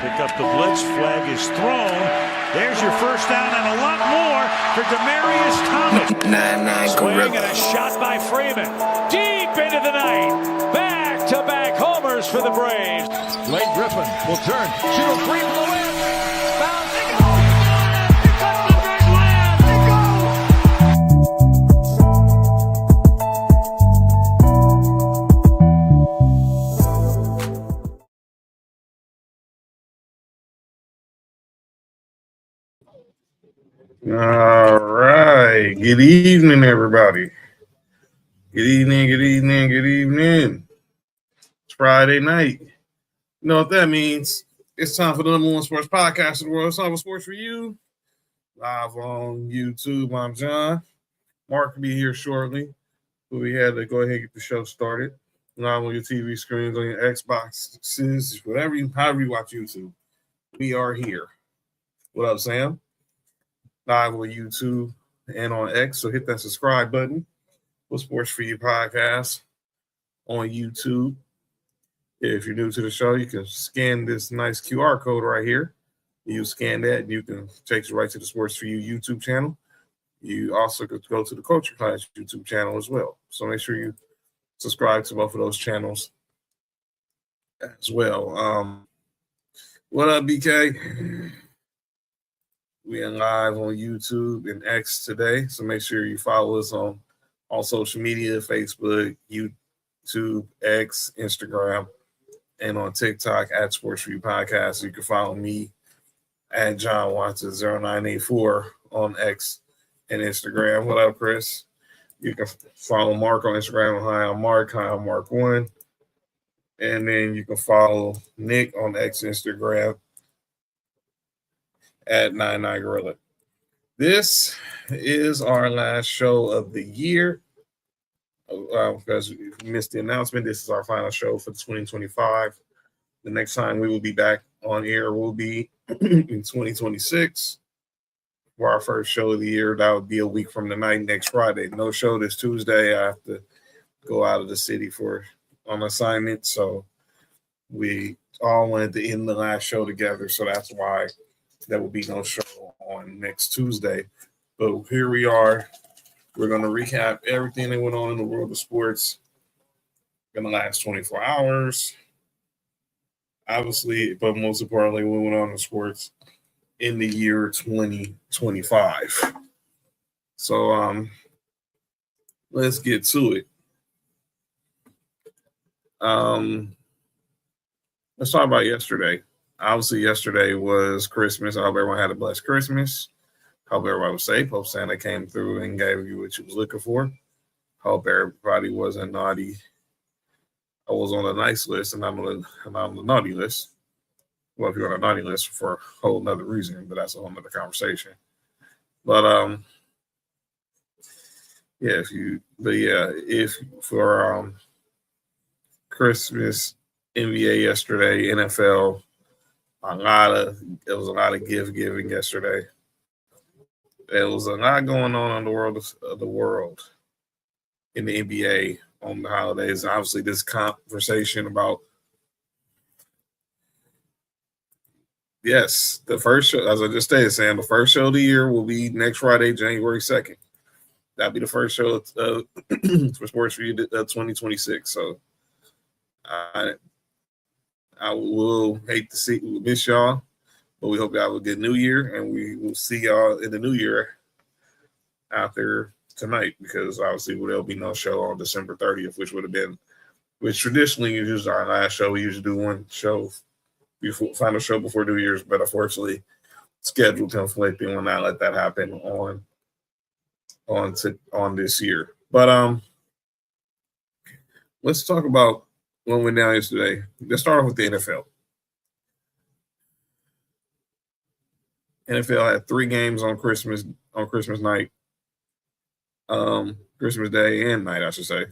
pick up the blitz. Flag is thrown. There's your first down and a lot more for Demaryius Thomas. 9-9 Swing gorilla. and a shot by Freeman. Deep into the night. Back-to-back homers for the Braves. Blake Griffin will turn. Shoot a three for the win. Bounce. They go. Here comes the big land. They go. All right. Good evening, everybody. Good evening, good evening, good evening. It's Friday night. You know what that means? It's time for the number one sports podcast in the world. It's time for Sports for You. Live on YouTube. I'm John. Mark will be here shortly. But we had to go ahead and get the show started. Live on your TV screens, on your Xboxes, however you watch YouTube. We are here. What up, Sam? Live on YouTube and on X. So hit that subscribe button for Sports for You podcast on YouTube. If you're new to the show, you can scan this nice QR code right here. You scan that, and you can take you right to the Sports for You YouTube channel. You also could go to the Culture Class YouTube channel as well. So make sure you subscribe to both of those channels as well. What up, BK? We are live on YouTube and X today, so make sure you follow us on all social media, Facebook, YouTube, X, Instagram, and on TikTok at Sports for You Podcast. You can follow me at John Watson 0984 on X and Instagram. What up, Chris? You can follow Mark on Instagram. Hi, I'm Mark. Hi, I'm Mark1. And then you can follow Nick on X, Instagram at 99 Gorilla. This is our last show of the year. Because we missed the announcement, this is our final show for 2025. The next time we will be back on air will be in 2026 for our first show of the year. That would be a week from tonight, next Friday. No show this Tuesday. I have to go out of the city on assignment, so we all wanted to end the last show together, so that's why there will be no show on next Tuesday. But here we are. We're going to recap everything that went on in the world of sports in the last 24 hours. Obviously, but most importantly, what went on in sports in the year 2025. So let's get to it. Let's talk about yesterday. Obviously, yesterday was Christmas. I hope everyone had a blessed Christmas. Hope everybody was safe. Hope Santa came through and gave you what you was looking for. Hope everybody wasn't naughty. I was on the nice list and I'm on the naughty list. Well, if you're on a naughty list for a whole nother reason, but that's a whole nother conversation. But if for Christmas, NBA yesterday, NFL, there was a lot of gift giving yesterday. There was a lot going on in the world in the NBA on the holidays. Obviously, this conversation about the first show, as I just stated, Sam, the first show of the year will be next Friday, January 2nd. That'll be the first show for Sports for You 2026. So I will hate to miss y'all, but we hope y'all have a good new year, and we will see y'all in the new year after tonight, because obviously there'll be no show on December 30th, which traditionally is our last show. We usually do one show final show before New Year's, but unfortunately schedule conflicting will not let that happen on this year. But let's talk about what went down yesterday. Let's start off with the NFL. NFL had 3 games on Christmas night, Christmas Day and night, I should say.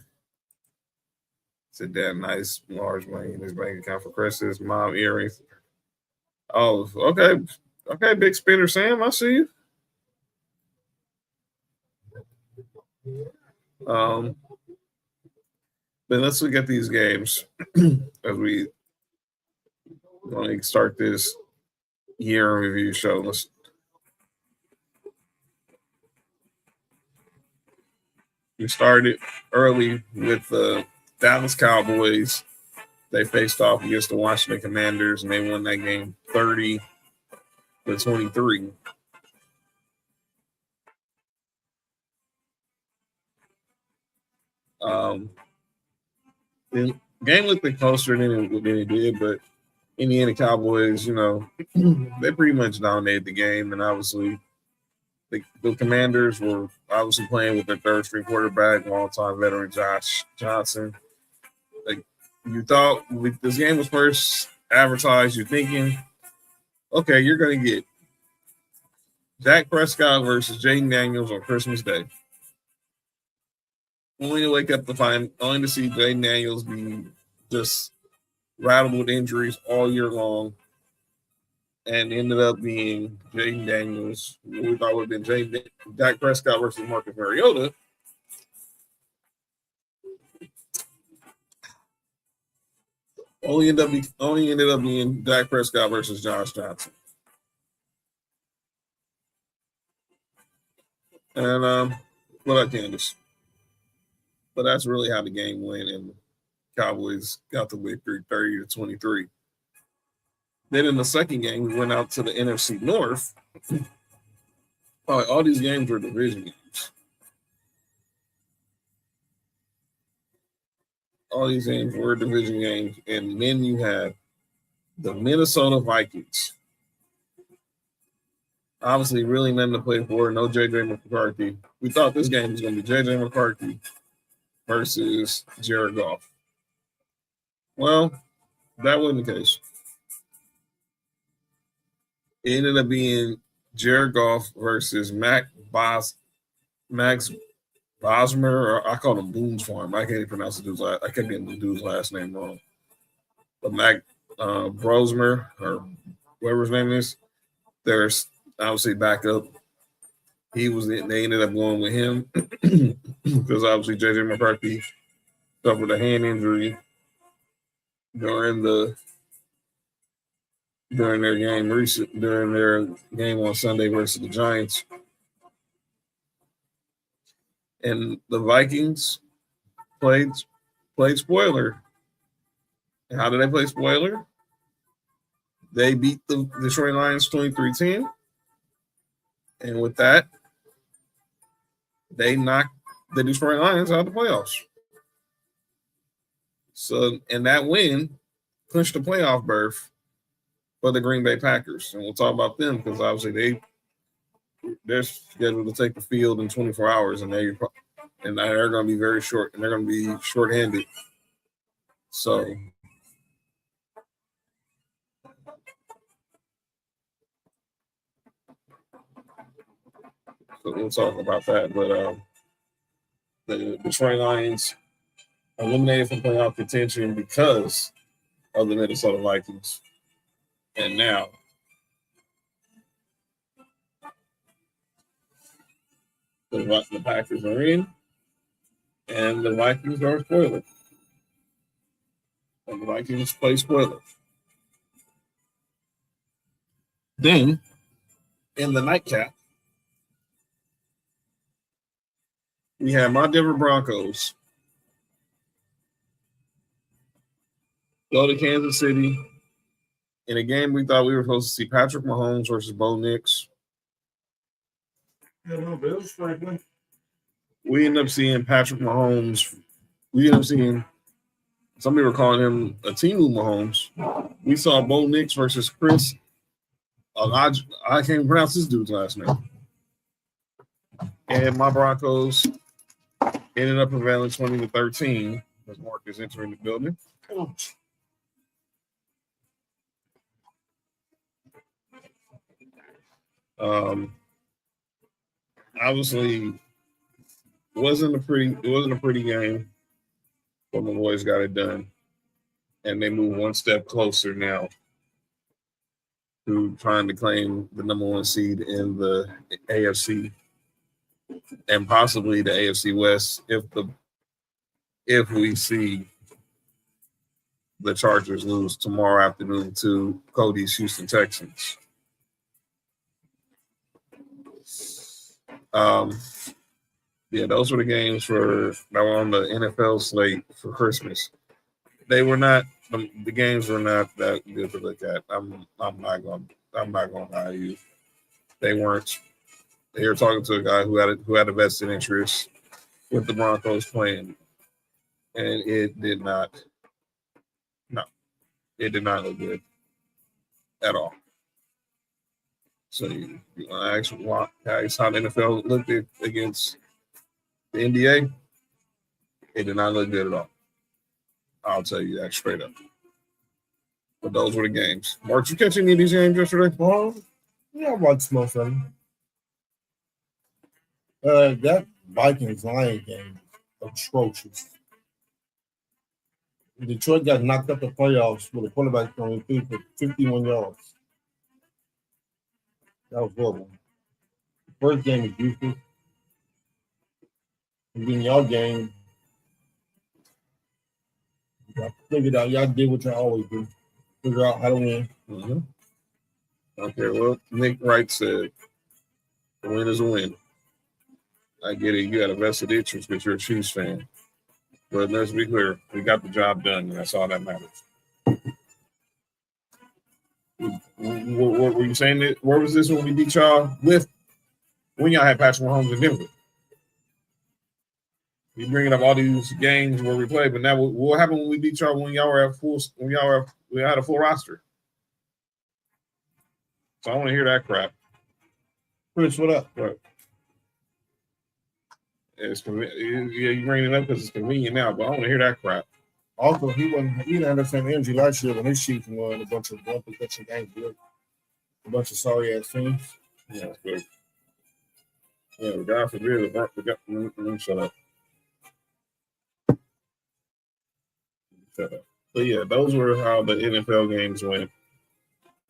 It's a damn nice large money in his bank account for Christmas. Mom earrings. Oh, okay, big spender Sam, I see you. But let's look at these games as we going to start this year in review show. We started early with the Dallas Cowboys. They faced off against the Washington Commanders, and they won that game 30-23. The game looked closer than it did, but Indiana Cowboys, they pretty much dominated the game, and obviously the Commanders were obviously playing with their third-string quarterback, longtime veteran Josh Johnson. Like, you thought this game was first advertised, you're thinking, okay, you're going to get Dak Prescott versus Jaden Daniels on Christmas Day. Only to wake up only to see Jaden Daniels be just rattled with injuries all year long, and ended up being Jaden Daniels. We thought would have been Dak Prescott versus Marcus Mariota. Only ended up being Dak Prescott versus Josh Johnson. And what up, Candace? But that's really how the game went, and Cowboys got the victory 30-23. Then in the second game, we went out to the NFC North. All these games were division games. All these games were division games. And then you had the Minnesota Vikings. Obviously, really nothing to play for. No J.J. McCarthy. We thought this game was going to be J.J. McCarthy versus Jared Goff. Well, that wasn't the case. It ended up being Jared Goff versus Max Bosmer, or I call him Boone's Farm. I can't even pronounce the dude's last. I kept getting the dude's last name wrong. But Mac Brosmer, or whatever his name is, there's obviously backup. They ended up going with him because obviously J.J. McCarthy suffered a hand injury during their game on Sunday versus the Giants. And the Vikings played spoiler. And how did they play spoiler? They beat the Detroit Lions 23-10. And with that, they knocked the Detroit Lions out of the playoffs. So, and that win clinched the playoff berth for the Green Bay Packers. And we'll talk about them because obviously they're scheduled to take the field in 24 hours, and they're going to be very short, and they're going to be shorthanded. So we'll talk about that. But the Detroit Lions eliminated from playoff contention because of the Minnesota Vikings. And now the Packers are in, and the Vikings are spoiler. And the Vikings play spoiler. Then, in the nightcap, we have my Denver Broncos go to Kansas City in a game we thought we were supposed to see Patrick Mahomes versus Bo Nix. We ended up seeing Patrick Mahomes. We ended up seeing some people were calling him a Timu Mahomes. We saw Bo Nix versus Chris. I can't even pronounce this dude's last name. And my Broncos ended up prevailing 20-13 as Mark is entering the building. Obviously, it wasn't a pretty game, but my boys got it done, and they move one step closer now to trying to claim the number one seed in the AFC and possibly the AFC West if we see the Chargers lose tomorrow afternoon to Cody's Houston Texans. Yeah, those were the games that were on the NFL slate for Christmas. They were not the games were not that good to look at. I'm not gonna lie to you. They weren't. They were talking to a guy who had a vested interest with the Broncos playing, and it did not. No, it did not look good at all. So you ask how the NFL looked against the NBA. It did not look good at all. I'll tell you that straight up. But those were the games. Mark, you catch any of these games yesterday? Yeah, I watched most of them. That Vikings-Lions game, atrocious. Detroit got knocked up the playoffs with a quarterback only threw for 51 yards. That was horrible. The first game was useless. And then y'all game, y'all figured out, y'all did what y'all always do. Figure out how to win. Mm-hmm. Okay, well, Nick Wright said, a win is a win. I get it. You got a vested interest because you're a Chiefs fan. But let's be clear. We got the job done, and that's all that matters. What were you saying? Where was this when we beat y'all with? When y'all had Patrick Mahomes in Denver? You bringing up all these games where we played, but now what happened when we beat y'all when y'all were at full? We had a full roster. So I want to hear that crap. Chris, what up? Right. It's convenient. Yeah, you bring it up because it's convenient now, but I want to hear that crap. Also, he didn't have the same energy last year when his Chiefs won a bunch of one-possession games. A bunch of sorry-ass teams. Yeah, that's good. Yeah, God forbid. Let me shut up. Shut up. But yeah, those were how the NFL games went.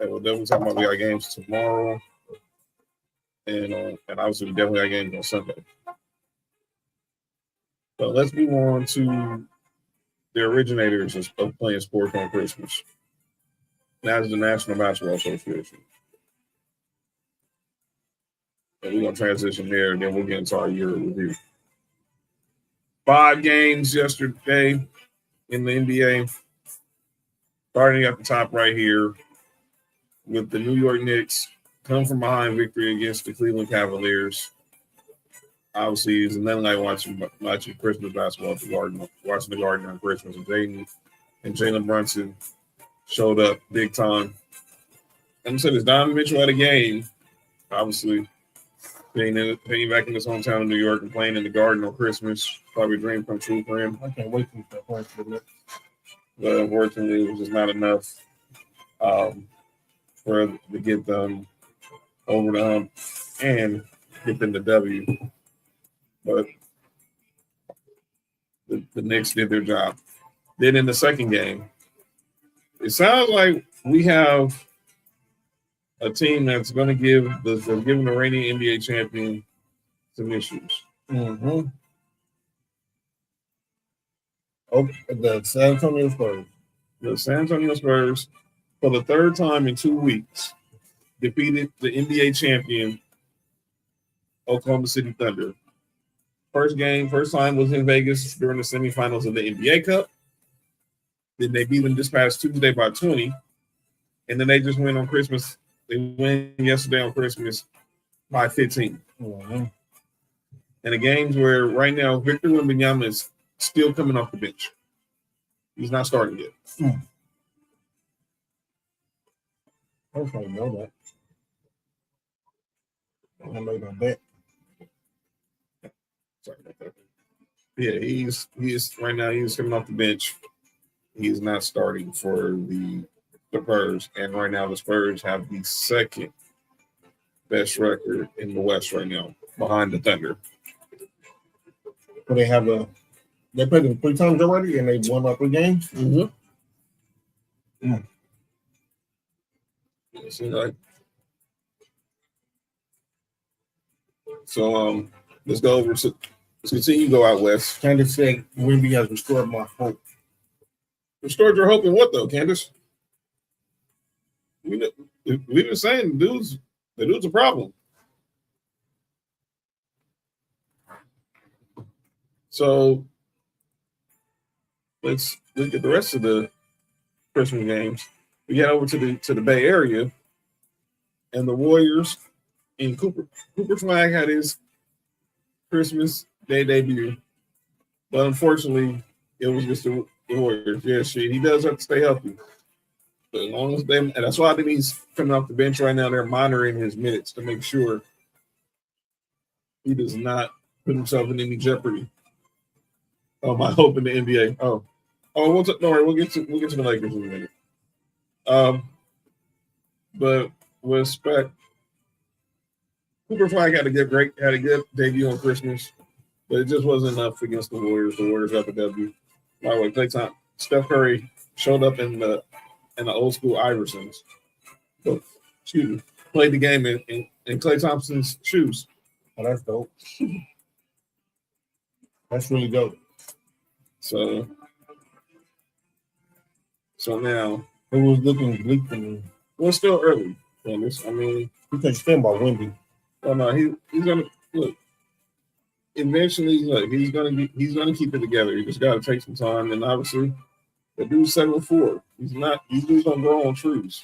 And we'll definitely talk about we got games tomorrow. And obviously we definitely got games on Sunday. So let's move on to the originators of playing sports on Christmas. That's the National Basketball Association. And we're going to transition there, and then we'll get into our year review. 5 games yesterday in the NBA. Starting at the top right here with the New York Knicks come from behind victory against the Cleveland Cavaliers. Obviously, it's nothing like watching Christmas basketball at the Garden, watching the Garden on Christmas. And Jalen Brunson showed up big time. And I said, it's Donovan Mitchell at a game, obviously, being back in his hometown of New York and playing in the Garden on Christmas. Probably a dream come true for him. I can't wait for that point for the Knicks. But unfortunately, it was just not enough to get them over the hump and get them the W. But the Knicks did their job. Then in the second game, it sounds like we have a team that's going to give the reigning NBA champion some issues. Mm-hmm. The San Antonio Spurs. The San Antonio Spurs, for the third time in 2 weeks, defeated the NBA champion Oklahoma City Thunder. First time was in Vegas during the semifinals of the NBA Cup. Then they beat them this past Tuesday by 20. And then they just went on Christmas. They went yesterday on Christmas by 15. Mm-hmm. And the games where right now Victor Wembanyama is still coming off the bench. He's not starting yet. I don't even know that. I made my bet. Sorry about that. Yeah, he's right now. He's coming off the bench. He's not starting for the Spurs, and right now the Spurs have the second best record in the West right now, behind the Thunder. So they played them 3 times already, and they won by 3 games. Mm-hmm. Mm. So let's go over. Let's continue to go out west. Candace said Wemby has restored my hope. Restored your hope in what though, Candace? We've been saying the dude's a problem. So let's look at the rest of the Christmas games. We get over to the Bay Area, and the Warriors in Cooper Flag had his Christmas Day debut, but unfortunately, it was just the Warriors. Yeah, shit, he does have to stay healthy. But as long as and that's why I think he's coming off the bench right now. They're monitoring his minutes to make sure he does not put himself in any jeopardy. I hope in the NBA. Don't worry, we'll get to the Lakers in a minute. But with respect, Cooper Flag had a good debut on Christmas, but it just wasn't enough against the Warriors. The Warriors got the W. By the way, playtime. Steph Curry showed up in the old school Iversons. So, played the game in Klay Thompson's shoes. Oh, that's dope. That's really dope. So now it was looking bleak to me. Well, it's still early on this. I mean, you can't stand by Wendy. Oh no, he's gonna look. Eventually, he's gonna keep it together. He just gotta take some time, and obviously, the dude's 7'4". These dudes don't grow on trees.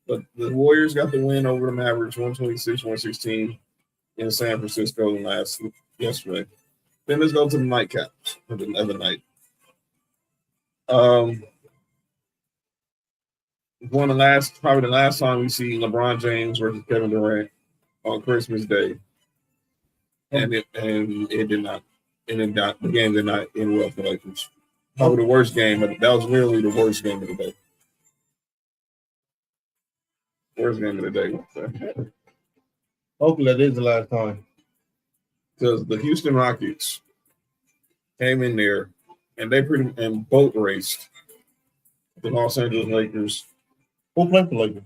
But the Warriors got the win over the Mavericks, 126-116 in San Francisco yesterday. Then let's go to the nightcaps for the other night. Probably the last time we see LeBron James versus Kevin Durant on Christmas Day, and the game did not end well for the Lakers. Probably the worst game, but that was literally the worst game of the day. Worst game of the day. Hopefully that is the last time. Because the Houston Rockets came in there and they boat raced the Los Angeles Lakers. Who played for Lakers?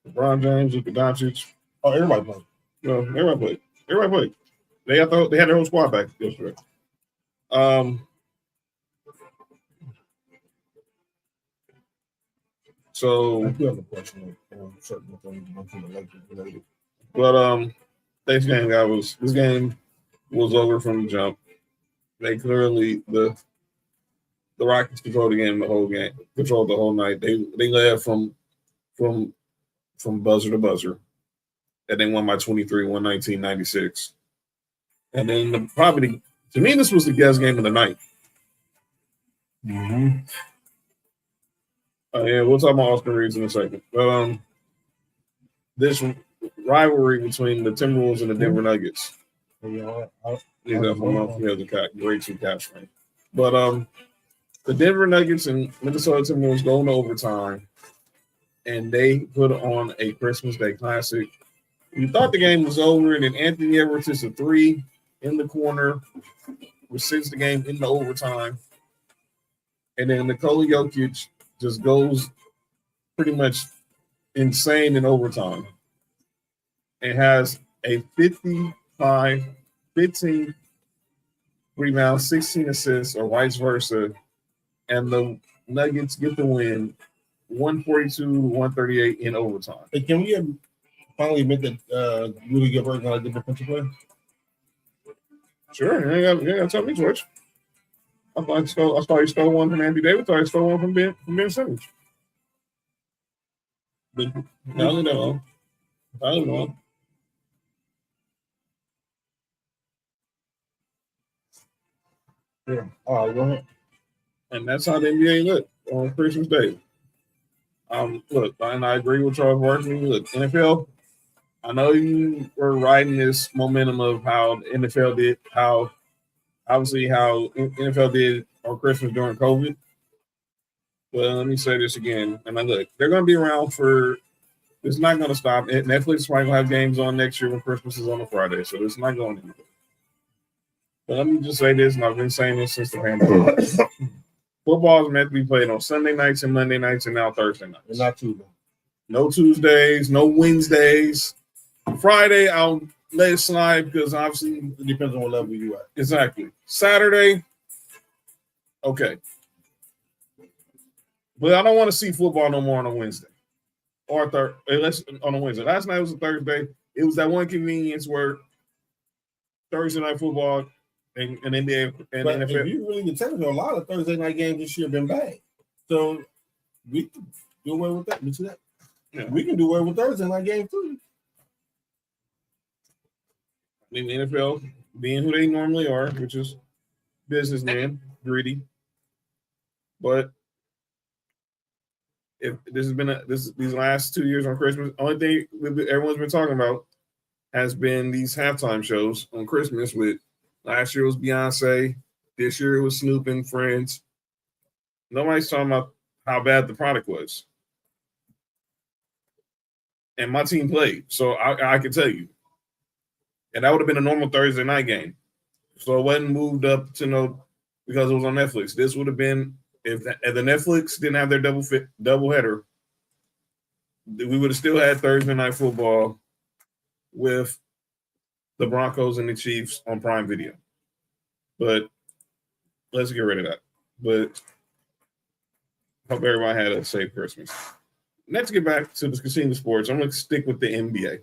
LeBron James, Luka Doncic. Oh, everybody played. No, everybody played. They had their whole squad back yesterday. So I do have a question on certain things from the Lakers related. But this game was over from the jump. They clearly the Rockets controlled the game, controlled the whole night. They led from buzzer to buzzer, and they won by 23, 119-96. And then to me, this was the best game of the night. Mm-hmm. Yeah, we'll talk about Austin Reeves in a second. But this rivalry between the Timberwolves and the Denver Nuggets. He has a great two catch frame. But the Denver Nuggets and Minnesota Timberwolves go into overtime, and they put on a Christmas Day classic. You thought the game was over, and then Anthony Edwards hits a three in the corner, which sends the game into overtime. And then Nikola Jokic just goes pretty much insane in overtime and has a 15 rebounds, 16 assists, or vice versa. And the Nuggets get the win 142-138 in overtime. Hey, can we finally admit that Rudy Gobert got a good defensive player? Sure. Yeah, tell me, George. I thought he stole one from Anthony Davis. I thought he stole one from Ben Simmons. But I don't know. Yeah. All right, go ahead. And that's how the NBA looked on Christmas Day. Look, and I agree with Charles Barkley. Look, NFL, I know you were riding this momentum of how the NFL did, how NFL did on Christmas during COVID. But let me say this again. And look, they're going to be around it's not going to stop. Netflix might have games on next year when Christmas is on a Friday, so it's not going anywhere. But let me just say this, and I've been saying this since the pandemic. Football is meant to be played on Sunday nights and Monday nights and now Thursday nights. And not Tuesday. No Tuesdays, no Wednesdays. Friday, I'll let it slide because obviously it depends on what level you at. Exactly. Saturday, okay. But I don't want to see football no more on a Wednesday or on a Wednesday. Last night was a Thursday. It was that one convenience where Thursday night football, and NBA and But NFL. if you really get technical, a lot of Thursday night games this year have been bad. So we can do away with that. You see that? Yeah. We can do away with Thursday night games too. I mean, the NFL being who they normally are, which is businessman, greedy. But if this has been these last 2 years on Christmas, only thing everyone's been talking about has been these halftime shows on Christmas. With last year was Beyonce, this year it was Snoop and Friends. Nobody's talking about how bad the product was. And my team played, so I can tell you. And that would have been a normal Thursday night game. So it wasn't moved up to no because it was on Netflix. This would have been if the Netflix didn't have their double header, we would have still had Thursday night football with the Broncos and the Chiefs on Prime Video. But let's get rid of that. But hope everybody had a safe Christmas. Let's get back to the casino sports. I'm going to stick with the NBA.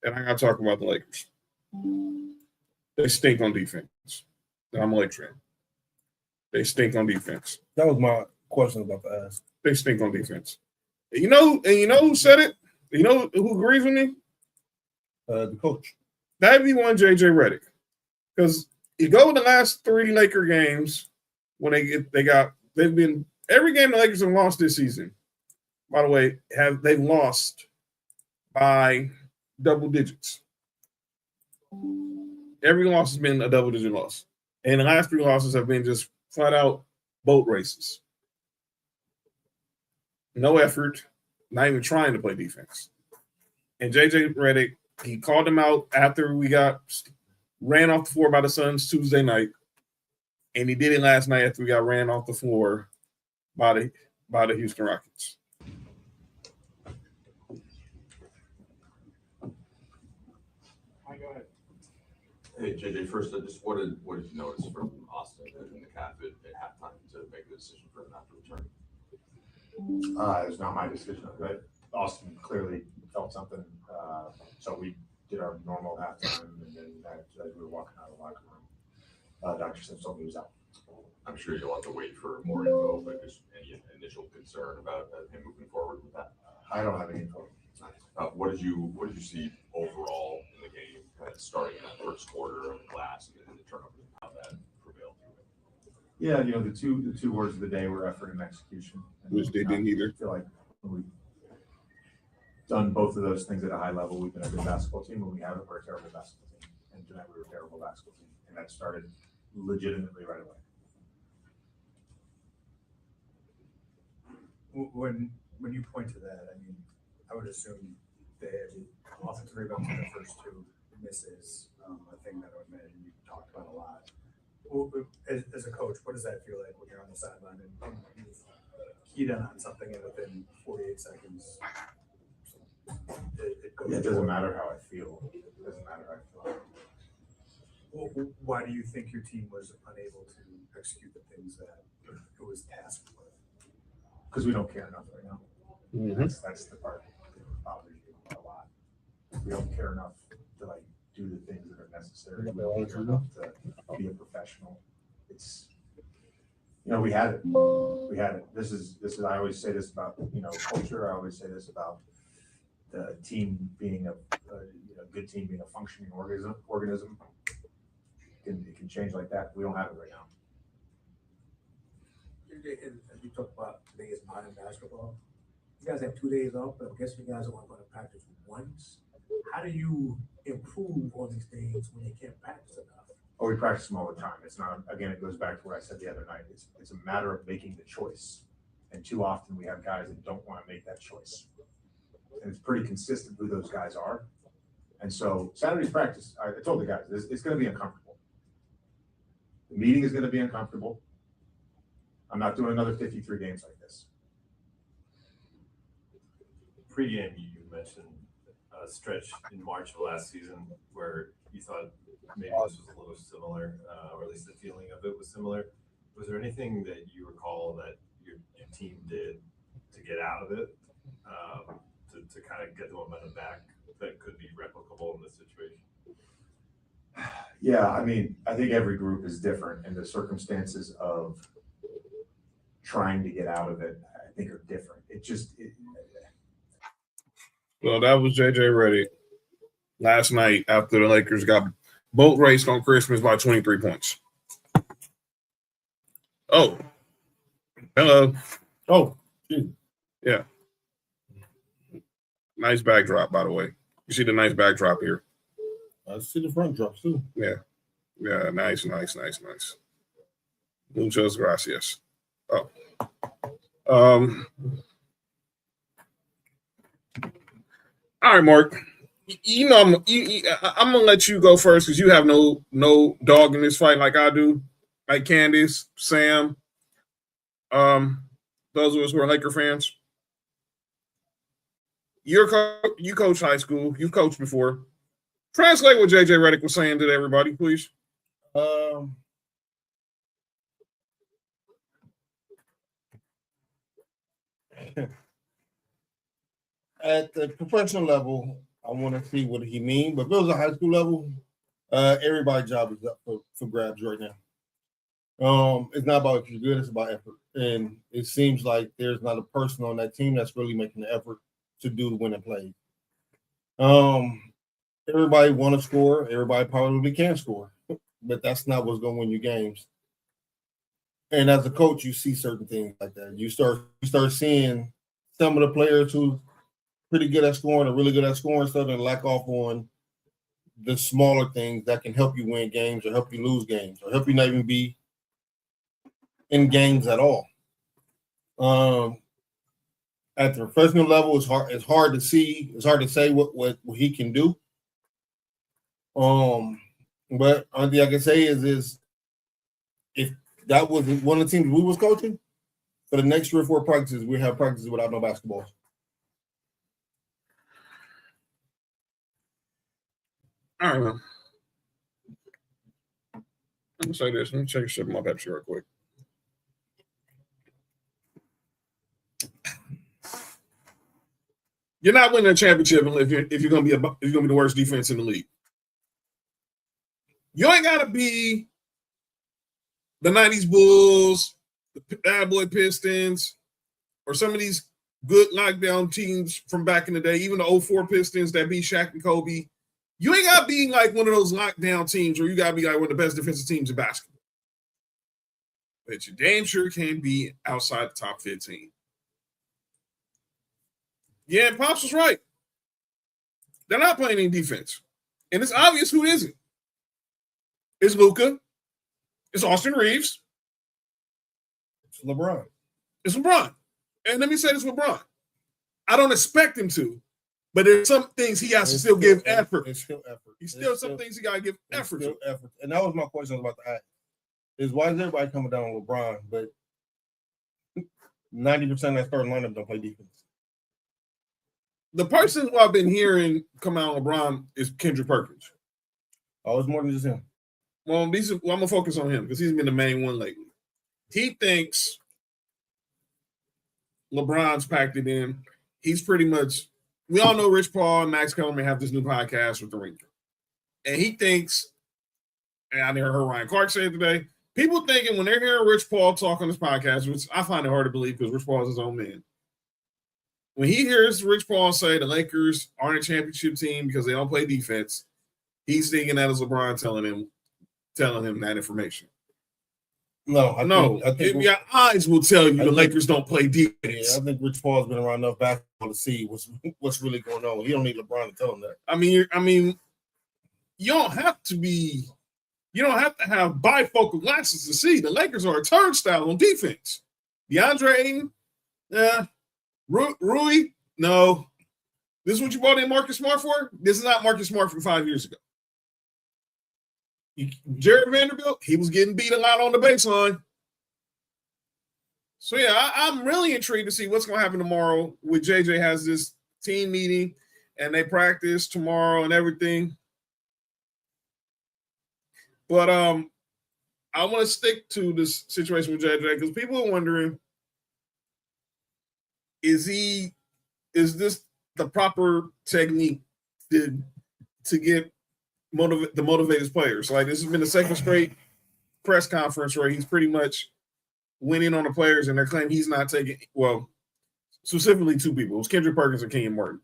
And I got to talk about the Lakers. They stink on defense. I'm a Lakers fan. They stink on defense. That was my question about to ask. They stink on defense. You know who said it? You know who agrees with me? The coach. That'd be one JJ Redick. Because you go with the last 3 Laker games when they've been every game the Lakers have lost this season. By the way, they've lost by double digits. Every loss has been a double-digit loss. And the last 3 losses have been just flat-out boat races. No effort, not even trying to play defense. And JJ Redick, he called him out after we got ran off the floor by the Suns Tuesday night. And he did it last night after we got ran off the floor by the Houston Rockets. Hey JJ, first, what did you notice from Austin and the Cat at halftime to make the decision for him not to return? It was not my decision, but Austin clearly felt something. So we did our normal halftime, and then as we were walking out of the locker room, Dr. Sims told me he was out. I'm sure you'll have to wait for more info, but just any initial concern about him moving forward with that? I don't have any info. What did you see overall in the game, kind of starting in that first quarter of the glass and then the turnovers and how that prevailed through it? Yeah, the two words of the day were effort and execution. Which they didn't either. I feel like we've done both of those things at a high level. We've been a good basketball team. When we haven't, we're a terrible basketball team. And tonight we were a terrible basketball team. And that started legitimately right away. When you point to that, I mean, I would assume they had offensive rebounds in the first 2 misses, a thing that I would imagine you talked about a lot. Well, as a coach, what does that feel like when you're on the sideline and you've keyed in on something and within 48 seconds it goes? It doesn't matter how I feel. It doesn't matter how I feel. Well, why do you think your team was unable to execute the things that it was tasked with? Because we don't care enough right now. Mm-hmm. That's the part that bothers me a lot. We don't care enough to do the things that are necessary. We don't care enough to be a professional. It's we had it. We had it. This is I always say this about culture. I always say this about the team being a good team being a functioning organism. It can change like that. We don't have it right now. As you talk about today is modern basketball, you guys have 2 days off, but I guess you guys are only going to practice once. How do you improve on these things when you can't practice enough? Oh, we practice them all the time. It's not, again, it goes back to what I said the other night. It's a matter of making the choice. And too often we have guys that don't want to make that choice. And it's pretty consistent who those guys are. And so Saturday's practice, I told the guys, it's going to be uncomfortable. The meeting is going to be uncomfortable. I'm not doing another 53 games like this. Pre-game, you mentioned a stretch in March of last season where you thought maybe this was a little similar, or at least the feeling of it was similar. Was there anything that you recall that your team did to get out of it, to kind of get the momentum back that could be replicable in this situation? Yeah, I mean, I think every group is different, and the circumstances of trying to get out of it, I think, are different. Well, that was JJ Redick last night after the Lakers got boat raced on Christmas by 23 points. Oh, hello. Oh, geez. Yeah. Nice backdrop, by the way. You see the nice backdrop here. I see the front drops too. Yeah, nice. Muchas gracias. Oh. All right, Mark. You know, I'm gonna let you go first because you have no dog in this fight like I do, like Candace, Sam. Those of us who are Laker fans. You coach high school. You've coached before. Translate what JJ Redick was saying to everybody, please. At the professional level, I want to see what he means. But if it was a high school level, everybody's job is up for grabs right now. It's not about if you're good, it's about effort. And it seems like there's not a person on that team that's really making the effort to do the winning play. Everybody want to score. Everybody probably can score. But that's not what's going to win you games. And as a coach, you see certain things like that. You start seeing some of the players who pretty good at scoring or really good at scoring stuff and lack off on the smaller things that can help you win games or help you lose games or help you not even be in games at all. At the professional level, it's hard to see. It's hard to say what he can do. But only thing I can say is if that was one of the teams we was coaching, for the next 3 or 4 practices, we have practices without no basketballs. All right, man. Let me say this. Let me check some of my Pepsi real quick. You're not winning a championship if you're gonna be the worst defense in the league. You ain't gotta be the 90s Bulls, the Bad Boy Pistons, or some of these good lockdown teams from back in the day, even the 04 Pistons that beat Shaq and Kobe. You ain't got to be like one of those lockdown teams where you got to be like one of the best defensive teams in basketball. But you damn sure can be outside the top 15. Yeah, and Pops was right. They're not playing any defense. And it's obvious who isn't. It's Luka. It's Austin Reeves. It's LeBron. It's LeBron. And let me say this, LeBron. I don't expect him to, but there's some things he has to still give effort. It's still effort. He's still some things he got to give effort to. Effort. And that was my question I was about to ask. Is why is everybody coming down on LeBron, but 90% of that starting lineup don't play defense? The person who I've been hearing come out on LeBron is Kendrick Perkins. Oh, it's more than just him. Well, I'm going to focus on him because he's been the main one lately. He thinks LeBron's packed it in. He's pretty much, we all know Rich Paul and Max Kellerman have this new podcast with The Ringer. And he thinks, and I heard Ryan Clark say it today, people thinking when they're hearing Rich Paul talk on this podcast, which I find it hard to believe because Rich Paul is his own man. When he hears Rich Paul say the Lakers aren't a championship team because they don't play defense, he's thinking that is LeBron telling him that information. No, I think your eyes will tell you the Lakers don't play defense. Yeah, I think Rich Paul's been around enough basketball to see what's really going on. He don't need LeBron to tell him that. I mean, you don't have to have bifocal glasses to see the Lakers are a turnstile on defense. DeAndre Ayton, Rui, no. This is what you bought in Marcus Smart for? This is not Marcus Smart from 5 years ago. Jared Vanderbilt, he was getting beat a lot on the baseline. So, yeah, I'm really intrigued to see what's going to happen tomorrow with JJ has this team meeting and they practice tomorrow and everything. But I want to stick to this situation with JJ because people are wondering, is this the proper technique to get to motivate his players. Like this has been the second straight press conference where he's pretty much winning on the players, and they're claiming he's not taking. Well, specifically two people. It was Kendrick Perkins and Kenyon Martin,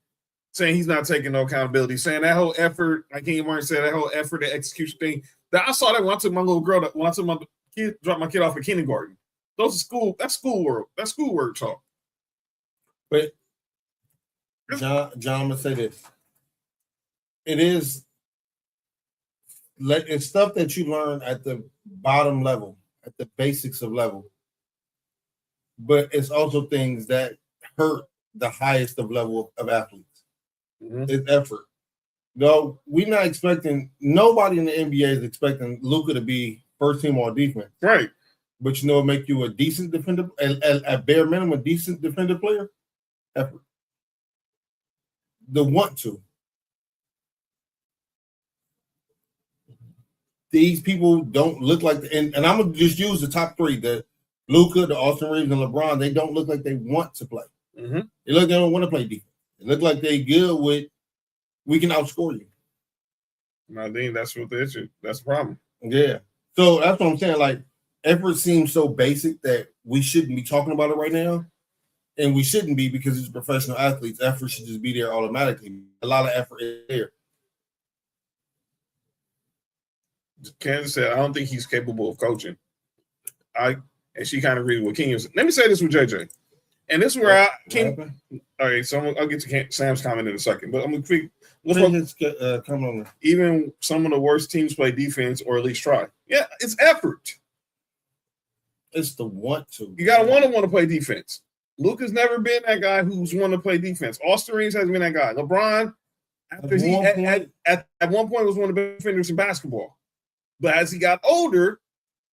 saying he's not taking no accountability, saying that whole effort, like Kenyon Martin said, that whole effort, the execution thing. That I saw that when I took my little girl, when I took my kid, dropped my kid off at kindergarten. Those are school. That's schoolwork. That's schoolwork talk. But John, I'm gonna say this. It's stuff that you learn at the bottom level, at the basics of level. But it's also things that hurt the highest of level of athletes. Mm-hmm. It's effort. No, we're not expecting, nobody in the NBA is expecting Luka to be first team all defense. Right. But you know what make you a decent defender, at bare minimum, a decent defender player? Effort. The want to. These people don't look like, and I'm going to just use the top three, the Luka, the Austin Reeves, and LeBron. They don't look like they want to play. Mm-hmm. They look like they don't want to play defense. They look like they good with, we can outscore you. I think that's what the issue. That's the problem. Yeah. So that's what I'm saying. Like, effort seems so basic that we shouldn't be talking about it right now. And we shouldn't be because it's professional athletes. Effort should just be there automatically. A lot of effort is there. Kansas said, I don't think he's capable of coaching. And she kind of agreed with King. Let me say this with JJ. And this is where I came. All right, so I'll get to Sam's comment in a second. But I'm going to Come on. Even some of the worst teams play defense or at least try. Yeah, it's effort. It's the want to. You got to want to play defense. Luka's never been that guy who's want to play defense. Austin Reeves hasn't been that guy. LeBron, at one point was one of the best defenders in basketball. But as he got older,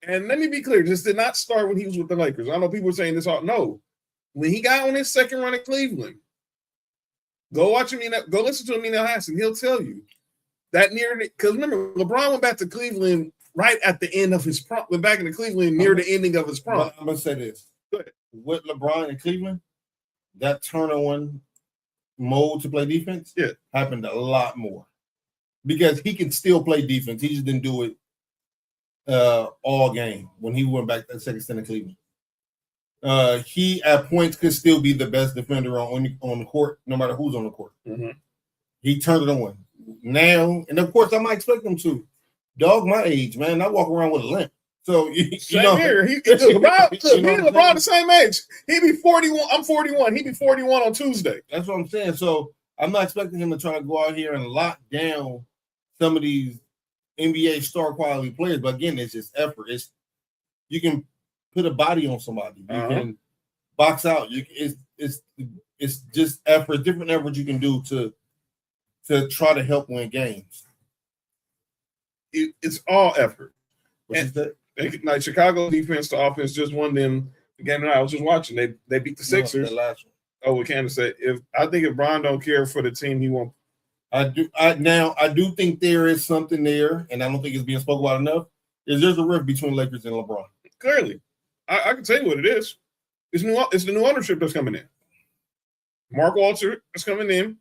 and let me be clear, this did not start when he was with the Lakers. I know people are saying this all. No. When he got on his second run in Cleveland, go watch him. Go listen to Emile Hassan. He'll tell you that because remember, LeBron went back to Cleveland right at the end of his prime. Went back into Cleveland near the ending of his prime. I'm gonna say this: with LeBron in Cleveland, that turn-on mode to play defense happened a lot more because he can still play defense. He just didn't do it all game when he went back that second stint in Cleveland. He at points could still be the best defender on the court, no matter who's on the court. Mm-hmm. He turned it on now, and of course, I might expect him to. Dog, my age, man, I walk around with a limp. So you know, here, LeBron the same age. He be 41. I'm 41. He be 41 on Tuesday. That's what I'm saying. So I'm not expecting him to try to go out here and lock down some of these NBA star quality players. But again, it's just effort. You can put a body on somebody. You can box out. It's just effort, different effort you can do to try to help win games. It's all effort. What's that? Like Chicago defense to offense just won them the game tonight. I was just watching. They beat the Sixers. The last one. Oh, what Candace said. I think if Bron don't care for the team, he won't. I do think there is something there, and I don't think it's being spoken about enough. There's a rift between Lakers and LeBron. Clearly, I can tell you what it is. It's the new ownership that's coming in. Mark Walter is coming in,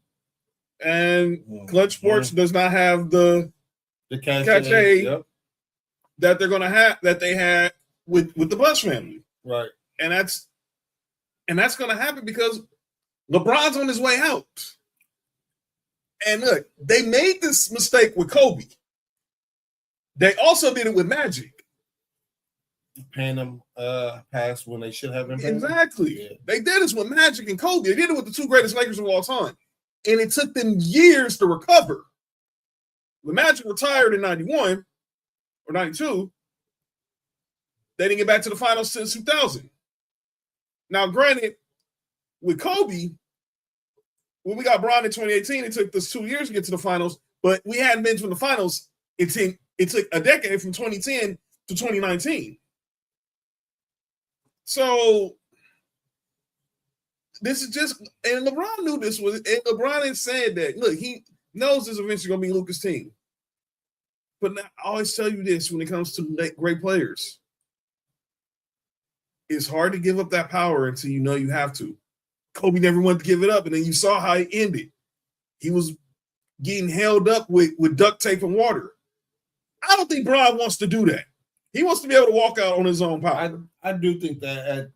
and Clutch Sports does not have the cachet that they're going to have that they had with the Bush family, right? And that's going to happen because LeBron's on his way out. And look, they made this mistake with Kobe. They also did it with Magic. Paying them pass when they should have been paying Exactly. Yeah. They did this with Magic and Kobe. They did it with the two greatest Lakers of all time. And it took them years to recover. When Magic retired in 91 or 92, they didn't get back to the finals since 2000. Now, granted, with Kobe, when we got Bron in 2018, it took us 2 years to get to the finals, but we hadn't been to the finals. It took a decade from 2010 to 2019. So this is just, and LeBron knew this was, and LeBron had said that, look, he knows this eventually going to be Luka's team. But now, I always tell you this when it comes to great players. It's hard to give up that power until you know you have to. Kobe never wanted to give it up, and then you saw how it ended. He was getting held up with duct tape and water. I don't think Bron wants to do that. He wants to be able to walk out on his own power. I do think that at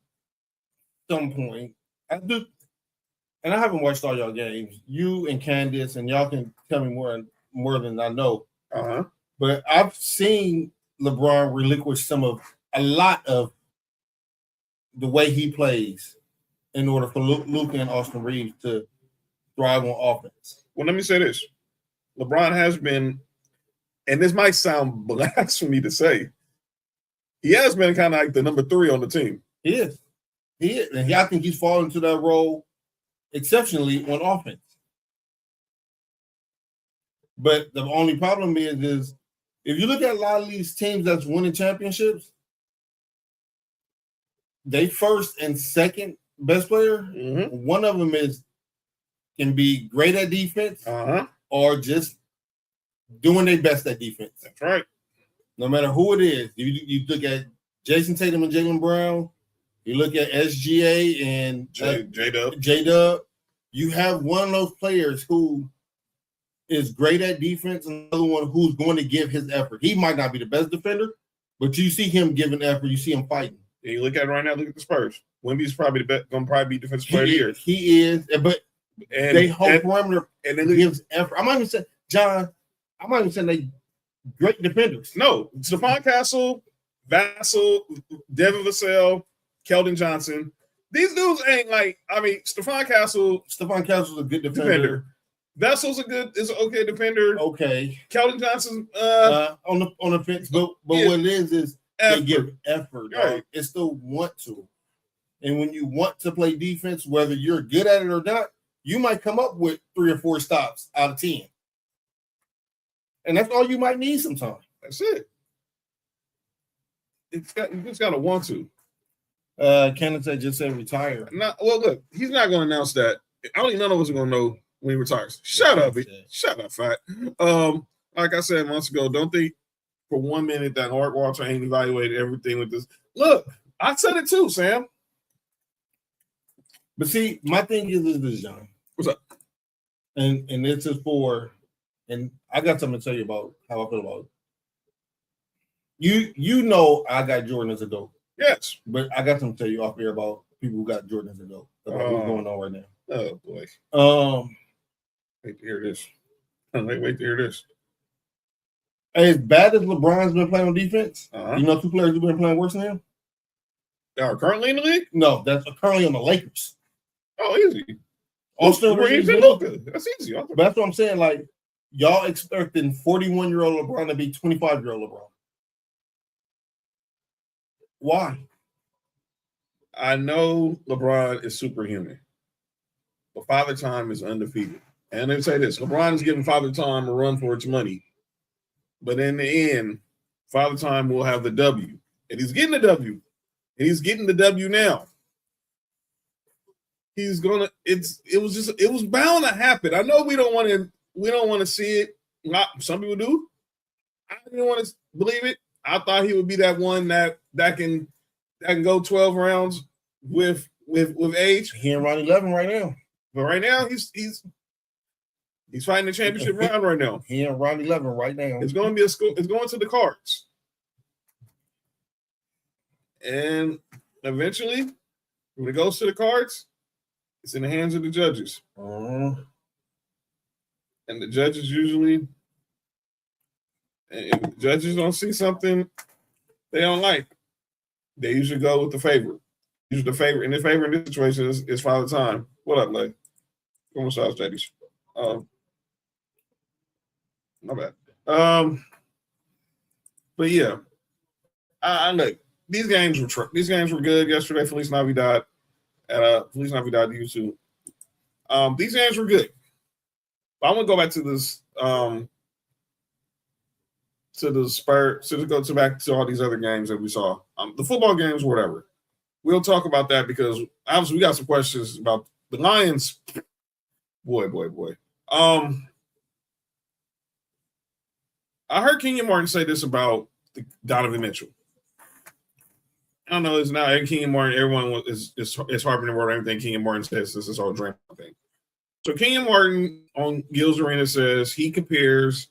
some point, I do, and I haven't watched all y'all games. You and Candace, and y'all can tell me more than I know. Uh-huh. But I've seen LeBron relinquish a lot of the way he plays in order for Luka and Austin Reeves to thrive on offense. Well, let me say this. LeBron has been, and this might sound blasphemy to say, he has been kind of like the number 3 on the team. He is. And I think he's fallen into that role exceptionally on offense. But the only problem is if you look at a lot of these teams that's winning championships, they first and second best player, one of them can be great at defense or just doing their best at defense. That's right. No matter who it is, you look at Jason Tatum and Jaylen Brown, you look at SGA and J-Dub. You have one of those players who is great at defense and another one who's going to give his effort. He might not be the best defender, but you see him giving effort. You see him fighting. And you look at it right now, look at the Spurs. Wemby's probably going to be defensive player of the year. He is, but they whole perimeter and then gives effort. I'm not even saying, John, I'm not even saying they great defenders. No, Stephon Castle, Vassell, Devin Vassell, Keldon Johnson. These dudes ain't like, Stephon Castle's a good defender. Vassell's is an okay defender. Okay. Keldon Johnson on the fence, but yeah. what it is Effort. they give effort. Right. It's still want to. And when you want to play defense, whether you're good at it or not, you might come up with 3 or 4 stops out of 10. And that's all you might need sometimes. That's it. You just got to want to. Kenneth just said retire. Well, look, he's not going to announce that. I don't think none of us are going to know when he retires. Shut up, Shut up, Fat. Like I said months ago, don't think for 1 minute that Mark Walter ain't evaluated everything with this. Look, I said it too, Sam. But see, my thing is this, John. What's up? And this is and I got something to tell you about how I feel about it. You know I got Jordan as a GOAT. Yes. But I got something to tell you off here about people who got Jordan as a GOAT. About what's going on right now. Oh boy. Wait to hear this. Wait to hear this. As bad as LeBron's been playing on defense, Uh-huh. you know 2 players who've been playing worse than him? They are currently in the league? No, that's currently on the Lakers. Oh, easy. Austin Reeves Reeves and and Luka. Luka. That's easy. But that's what I'm saying. Like, y'all expecting 41-year-old LeBron to be 25-year-old LeBron. Why? I know LeBron is superhuman, but Father Time is undefeated. And they say this: LeBron is giving Father Time a run for its money, but in the end, Father Time will have the W, and he's getting the W, and he's getting the W now. He's gonna. It was bound to happen. I know we don't want to see it. Some people do. I didn't want to believe it. I thought he would be that one that can go 12 rounds with age. He and Ronnie Levin right now. But right now he's fighting the championship round right now. He and Ronnie Levin right now. It's going to be it's going to the cards. And eventually, when it goes to the cards, it's in the hands of the judges. And the judges usually, if the judges don't see something they don't like, they usually go with the favorite. Usually the favorite. And the favorite in this situation is Father Time. What up, Lay? Come on, South Ladies. My bad. But yeah, I look. These games were good yesterday. Feliz Navidad. Feliz Navidad to you too. These games were good. But I want to go back to this. To the Spurs. To go back to all these other games that we saw. The football games, whatever. We'll talk about that because obviously we got some questions about the Lions. Boy. I heard Kenyon Martin say this about Donovan Mitchell. I don't know. It's now Kenyon Martin. Everyone is harping about everything Kenyon Martin says. This is all dream thing. So Kenyon Martin on Gil's Arena says he compares.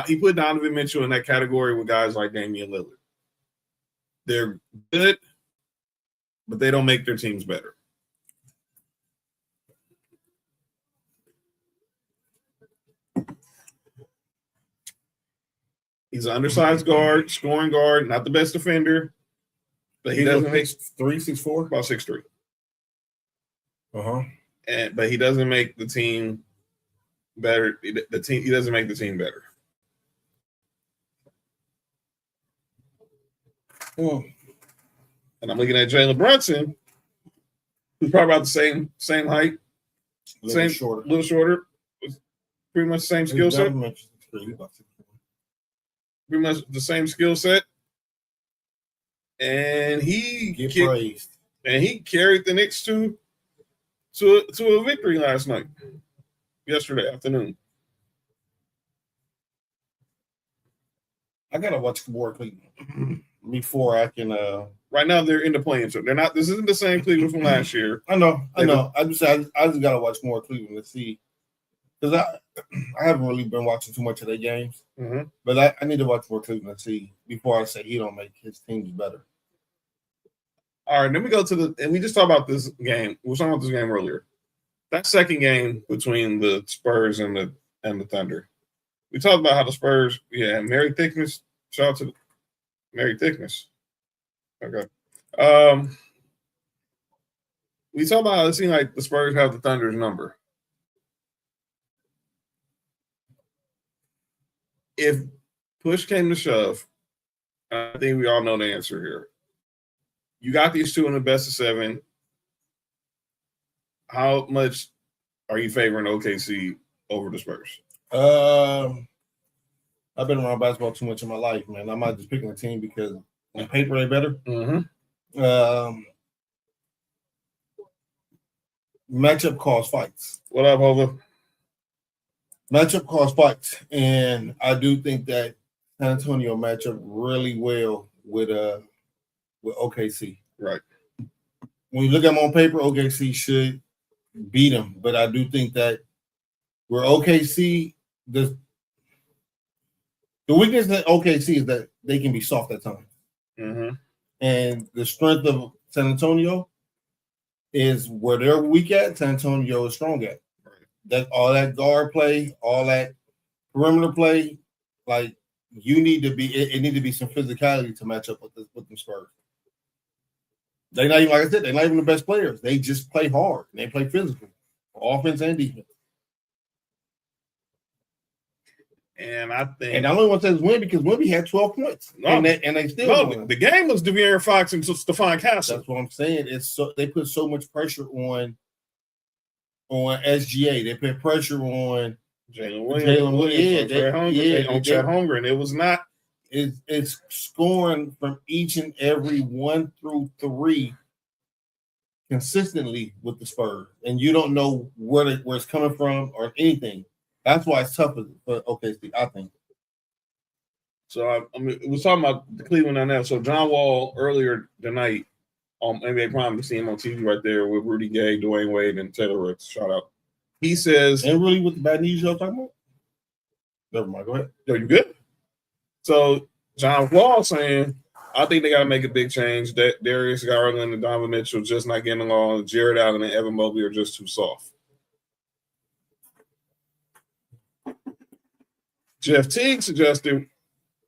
He put Donovan Mitchell in that category with guys like Damian Lillard. They're good, but they don't make their teams better. He's an undersized guard, scoring guard, not the best defender, but he doesn't make 3-6-4, about 6'3". Uh-huh. But he doesn't make the team better. He doesn't make the team better. And I'm looking at Jalen Brunson, who's probably about the same height, little shorter, pretty much the same skill set. Pretty much the same skill set. And he carried the Knicks to a victory yesterday afternoon. I gotta watch more Cleveland before I can. Right now, they're in the play-in, so they're not. This isn't the same Cleveland from last year. I know. I just gotta watch more Cleveland to see, because I haven't really been watching too much of their games. Mm-hmm. But I need to watch more Cleveland to see before I say he don't make his teams better. All right, then we go to and we just talked about this game. We were talking about this game earlier. That second game between the Spurs and the Thunder. We talked about how the Spurs, Mary Thickness. Shout out to Mary Thickness. Okay. We talked about how it seemed like the Spurs have the Thunder's number. If push came to shove, I think we all know the answer here. You got these two in the best of 7. How much are you favoring OKC over the Spurs? I've been around basketball too much in my life, man. I'm not just picking a team because on paper they better. Mm-hmm. Matchup cause fights. What up, Hova? Matchup cause fights, and I do think that San Antonio match up really well with OKC. Right. When you look at them on paper, OKC should beat them, but I do think that where OKC, the weakness that OKC is that they can be soft at times. Mm-hmm. And the strength of San Antonio is where they're weak at, San Antonio is strong at. Right. That all that guard play, all that perimeter play, like you need to be, it need to be some physicality to match up with the Spurs. They're not even, like I said, they're not even the best players. They just play hard. They play physical, offense and defense. And I think, and I only want to say is win because Wemby had 12 points, and they still won. The game was De'Aaron Fox and Stephon Castle. That's what I'm saying. It's so they put so much pressure on SGA. They put pressure on Jalen Williams, on Chet Holmgren. It was not. It's scoring from each and every 1 through 3 consistently with the Spurs, and you don't know where it's coming from or anything. That's why it's tough for OKC, I think. So we was talking about the Cleveland on that. So John Wall earlier tonight on NBA Prime, you see him on TV right there with Rudy Gay, Dwayne Wade, and Taylor Rooks. Shout out. He says, "And really, with the bad news you're talking about." Never mind. Go ahead. Yo, you good? So John Wall saying, I think they got to make a big change. That Darius Garland and Donovan Mitchell just not getting along. Jared Allen and Evan Mobley are just too soft. Jeff Teague suggested,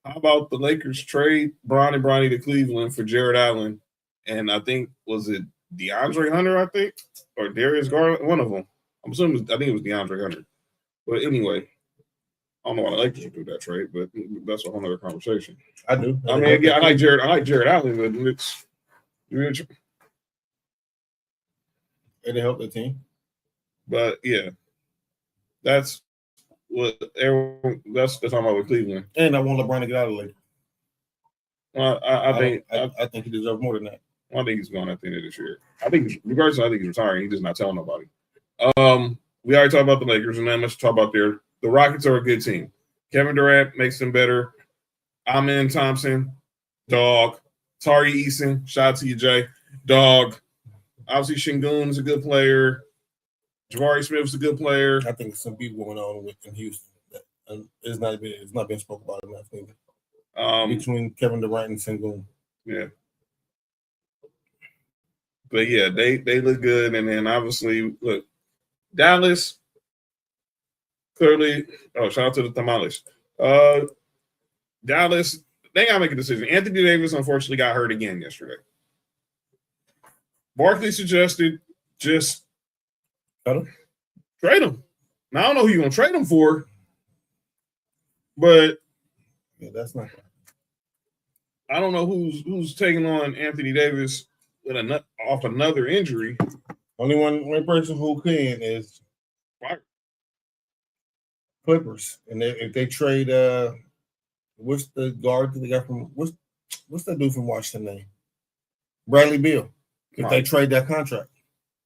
how about the Lakers trade Bronny to Cleveland for Jared Allen? And I think, was it DeAndre Hunter, I think? Or Darius Garland? One of them. I think it was DeAndre Hunter. But anyway, I don't know why the Lakers would do that trade, but that's a whole other conversation. I do. I mean, I like Jared Allen, but it's it helped the team. But yeah, that's what everyone. That's the talking about with Cleveland. And I want LeBron to get out of the Lakers. I think he deserves more than that. I think he's going at the end of this year. I think he's retiring. He's just not telling nobody. We already talked about the Lakers, and then let's talk about the Rockets are a good team. Kevin Durant makes them better. Amen Thompson, dog. Tari Eason, shout out to you, Jay. Dog. Obviously, Şengün is a good player. Jabari Smith's a good player. I think some people going on in Houston that it's not being spoken about enough either. Between Kevin Durant and Sengun. Yeah. But yeah, they look good. And then obviously, look, Dallas clearly. Oh, shout out to the Tamales. Dallas, they gotta make a decision. Anthony Davis unfortunately got hurt again yesterday. Barkley suggested just trade him. Now I don't know who you're gonna trade him for, but yeah, that's not. I don't know who's taking on Anthony Davis with off another injury. Only one person who can is Clippers, and if they trade, what's the guard that they got from what's that dude from Washington name? Bradley Beal. If they trade that contract,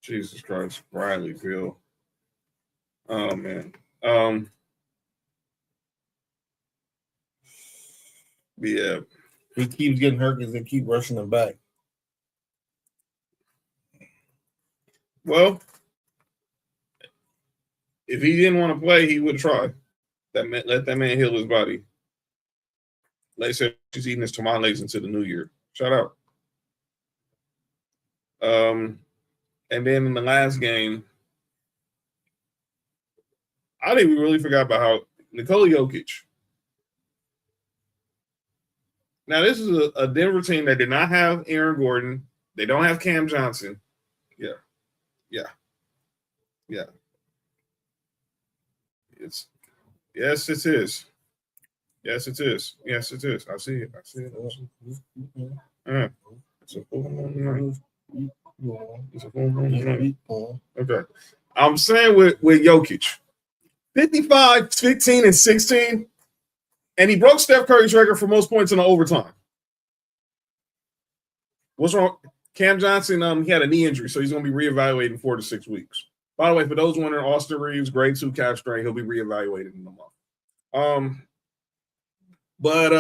Jesus Christ, Bradley Beal. Oh man. Yeah. he keeps getting hurt because they keep rushing him back. Well, if he didn't want to play, he would try. Let that man heal his body. They said he's eating his tamales into the new year. Shout out. And then in the last game, I think we really forgot about how Nikola Jokic. Now, this is a Denver team that did not have Aaron Gordon. They don't have Cam Johnson. Yeah. Yes, it is. Yes, it is. I see it. It's a full moon night. Okay. I'm saying with Jokic, 55, 15, and 16, and he broke Steph Curry's record for most points in the overtime. What's wrong? Cam Johnson, he had a knee injury, so he's going to be reevaluated in 4 to 6 weeks. By the way, for those wondering, Austin Reeves, grade 2 calf strain, he'll be reevaluated in a month. But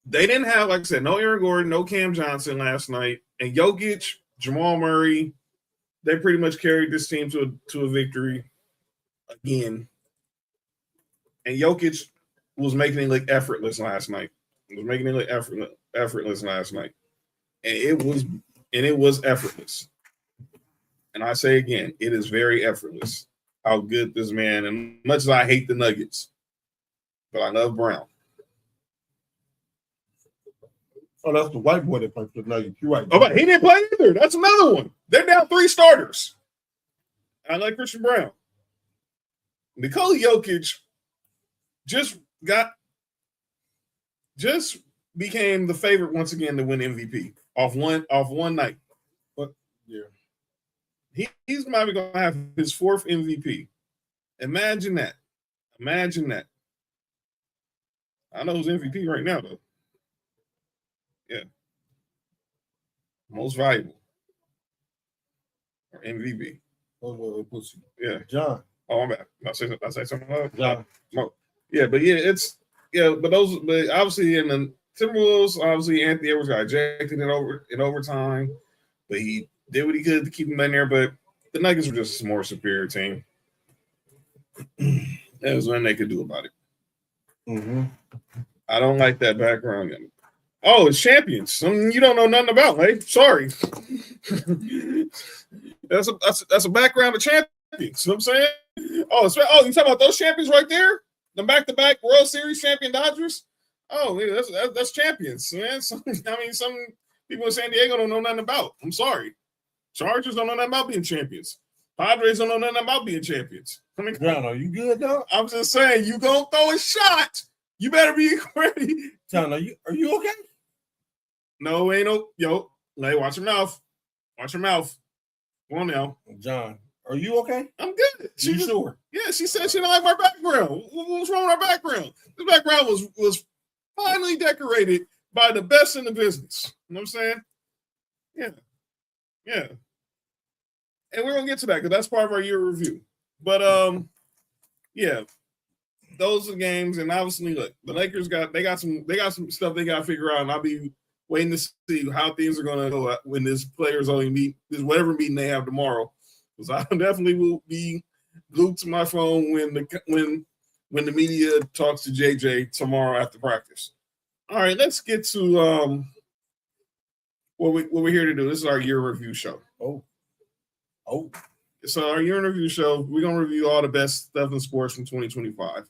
they didn't have, like I said, no Aaron Gordon, no Cam Johnson last night. And Jokic, Jamal Murray, they pretty much carried this team to a victory again. And Jokic was making it look effortless last night. Effortless last night. And it was effortless. And I say again, it is very effortless how good this man, and much as I hate the Nuggets, but I love Brown. Oh, that's the white boy that played for the Nuggets. You're right. Oh, but he didn't play either. That's another one. They're down 3 starters. I like Christian Brown. Nikola Jokic just became the favorite once again to win MVP off one night. But yeah, he's probably going to have his 4th MVP. Imagine that. I know who's MVP right now, though. Yeah. Most valuable. Or MVP. Yeah. John. Oh, I'm bad. I say something else? John. No. Yeah, but but obviously in the Timberwolves, obviously Anthony Edwards got ejected in overtime, but he did what he could to keep him in there. But the Nuggets were just a more superior team. That was nothing they could do about it. Mm-hmm. I don't like that background. Oh, it's champions. Something you don't know nothing about, hey? Sorry. That's a background of champions. You know what I'm saying? Oh, you talking about those champions right there? The back-to-back World Series champion Dodgers? Oh, yeah, that's champions, man. Some people in San Diego don't know nothing about. I'm sorry. Chargers don't know nothing about being champions. Padres don't know nothing about being champions. I mean, John, are you good, dog? I'm just saying, you gonna throw a shot. You better be ready. John, are you okay? No, ain't no. Yo, hey, watch your mouth. Watch your mouth. Come on now. John, are you okay? I'm good. You sure? Yeah, she said she didn't like my background. What's wrong with our background? This background was finally decorated by the best in the business. You know what I'm saying? Yeah. And we're gonna get to that because that's part of our year review. But yeah, those are games, and obviously, look, the Lakers got some stuff they got to figure out, and I'll be waiting to see how things are going to go when this players only meet, this whatever meeting they have tomorrow. Because I definitely will be glued to my phone when the media talks to JJ tomorrow after practice. All right, let's get to what we're here to do. This is our year review show. Oh, So our year in review show, we're gonna review all the best stuff in sports from 2025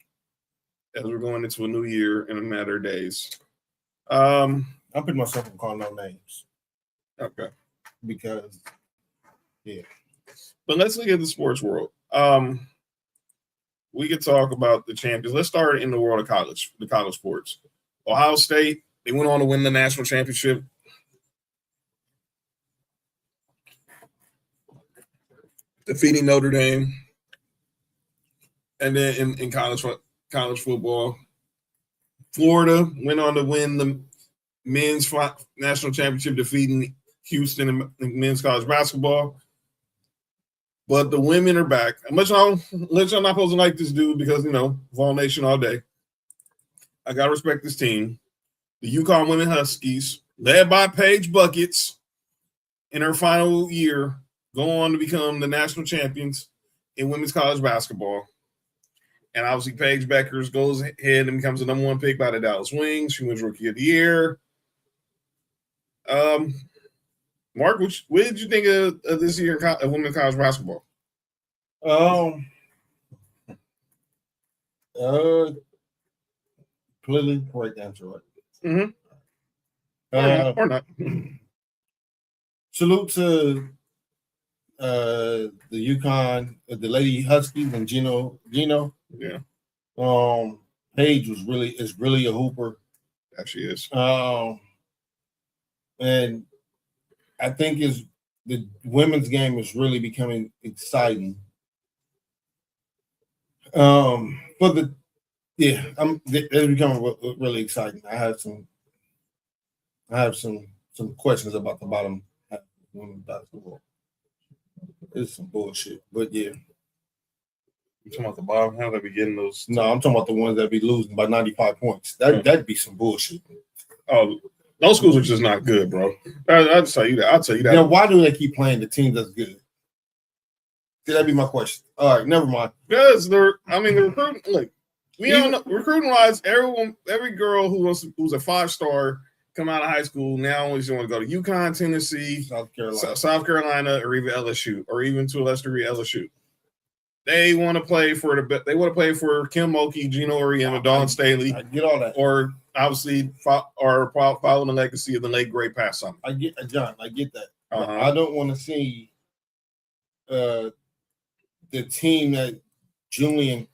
as we're going into a new year in a matter of days. I'm putting myself in calling no names Okay, because but let's look at the sports world. We could talk about the champions. Let's start in the world of college, the college sports. Ohio State, they went on to win the national championship. Defeating Notre Dame. And then in college football, Florida went on to win the men's national championship, defeating Houston in men's college basketball. But the women are back. I'm let y'all not supposed to like this dude because, Vol Nation all day. I got to respect this team. The UConn Women Huskies, led by Paige Buckets, in her final year, go on to become the national champions in women's college basketball. And obviously, Paige Beckers goes ahead and becomes the number 1 pick by the Dallas Wings. She wins Rookie of the Year. Mark, what did you think of this year of women's college basketball? Politically correct answer, right? Mm-hmm. Or not. Salute to the UConn, the Lady Huskies and Gino. Yeah. Paige is really a hooper. Actually is. And I think the women's game is really becoming exciting. It's becoming really exciting. I have some questions about the bottom half of women's basketball. It's some bullshit, but yeah. You talking about the bottom half? They be getting those? No, I'm talking about the ones that be losing by 95 points. That'd be some bullshit. Oh, those schools are just not good, bro. I'll tell you that. Now, why do they keep playing the team that's good? See, that'd be my question. All right, never mind. Because the recruiting, like, we don't know, recruiting wise, every girl who's a 5-star come out of high school now only want to go to UConn, Tennessee, South Carolina, or even LSU, or even to a lesser degree LSU. They want to play for Kim Mulkey, Gino Auriemma, Dawn Staley. I get all that. Or obviously, following the legacy of the late great Pat Summitt. I get that. Uh-huh. I don't want to see the team that Julian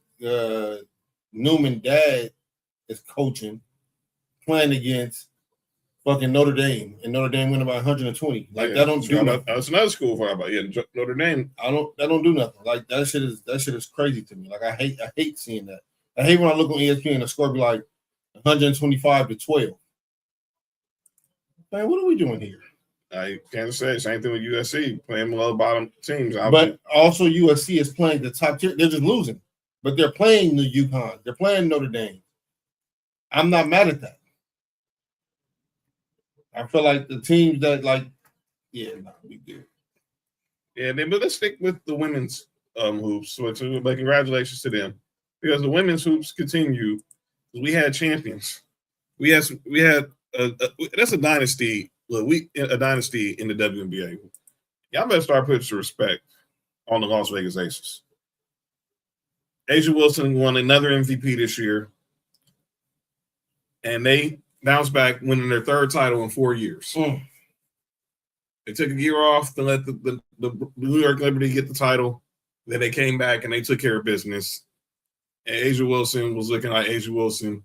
Newman dad is coaching playing against fucking Notre Dame, and Notre Dame went about 120. Like, that don't do nothing. That's another school for about Notre Dame. That don't do nothing. Like, that shit is crazy to me. Like, I hate seeing that. I hate when I look on ESPN and the score be like 125-12. Man, what are we doing here? I can't say same thing with USC playing below bottom teams. But also USC is playing the top tier. They're just losing, but they're playing the UConn. They're playing Notre Dame. I'm not mad at that. I feel like the teams that we do. Yeah, but let's stick with the women's hoops. So congratulations to them, because the women's hoops continue. We had champions. We had that's a dynasty. Look, a dynasty in the WNBA. Y'all better start putting some respect on the Las Vegas Aces. A'ja Wilson won another MVP this year, and they bounced back, winning their 3rd title in 4 years. They took a year off to let the New York Liberty get the title. Then they came back and they took care of business. And A'ja Wilson was looking like A'ja Wilson.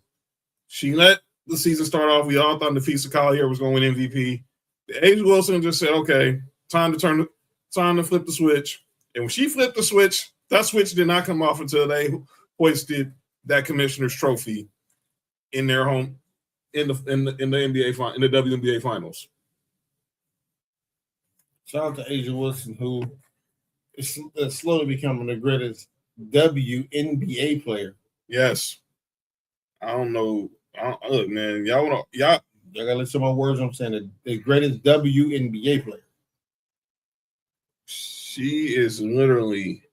She let the season start off. We all thought Nafisa Collier was going to win MVP. A'ja Wilson just said, "Okay, time to flip the switch." And when she flipped the switch, that switch did not come off until they hoisted that commissioner's trophy in their home in the NBA in the WNBA finals. Shout out to A'ja Wilson, who is slowly becoming the greatest WNBA player. Yes. I don't know. Look, man, gotta listen to my words. I'm saying the greatest WNBA player. She is literally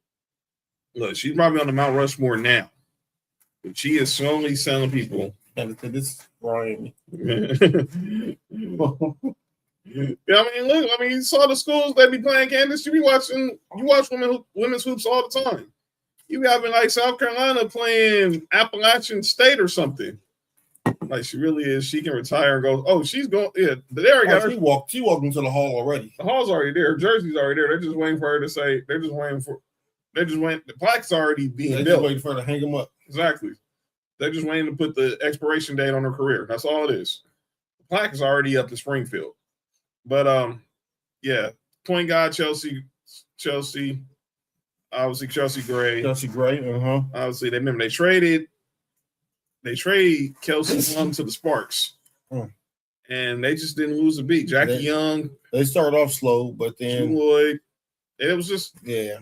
look. She's probably on the Mount Rushmore now, but she is slowly selling people. And this is Brian. Yeah, I mean, look. I mean, you saw the schools that be playing Candace. You watch women's hoops all the time. You having like South Carolina playing Appalachian State or something. Like she really is. She can retire and go. Oh, she's going. Yeah, there got her. She walked into the hall already. The hall's already there. Her jersey's already there. They're just waiting for her to say. They're just waiting. The plaque's already being They're built. just waiting for her to hang them up. Exactly. They're just waiting to put the expiration date on her career. That's all it is. The plaque is already up to Springfield. But yeah, point guard Chelsea, obviously Chelsea Gray. Obviously, they traded Kelsey Young to the Sparks. And they just didn't lose a beat. Jackie Young. They started off slow, but then Lloyd. It was just they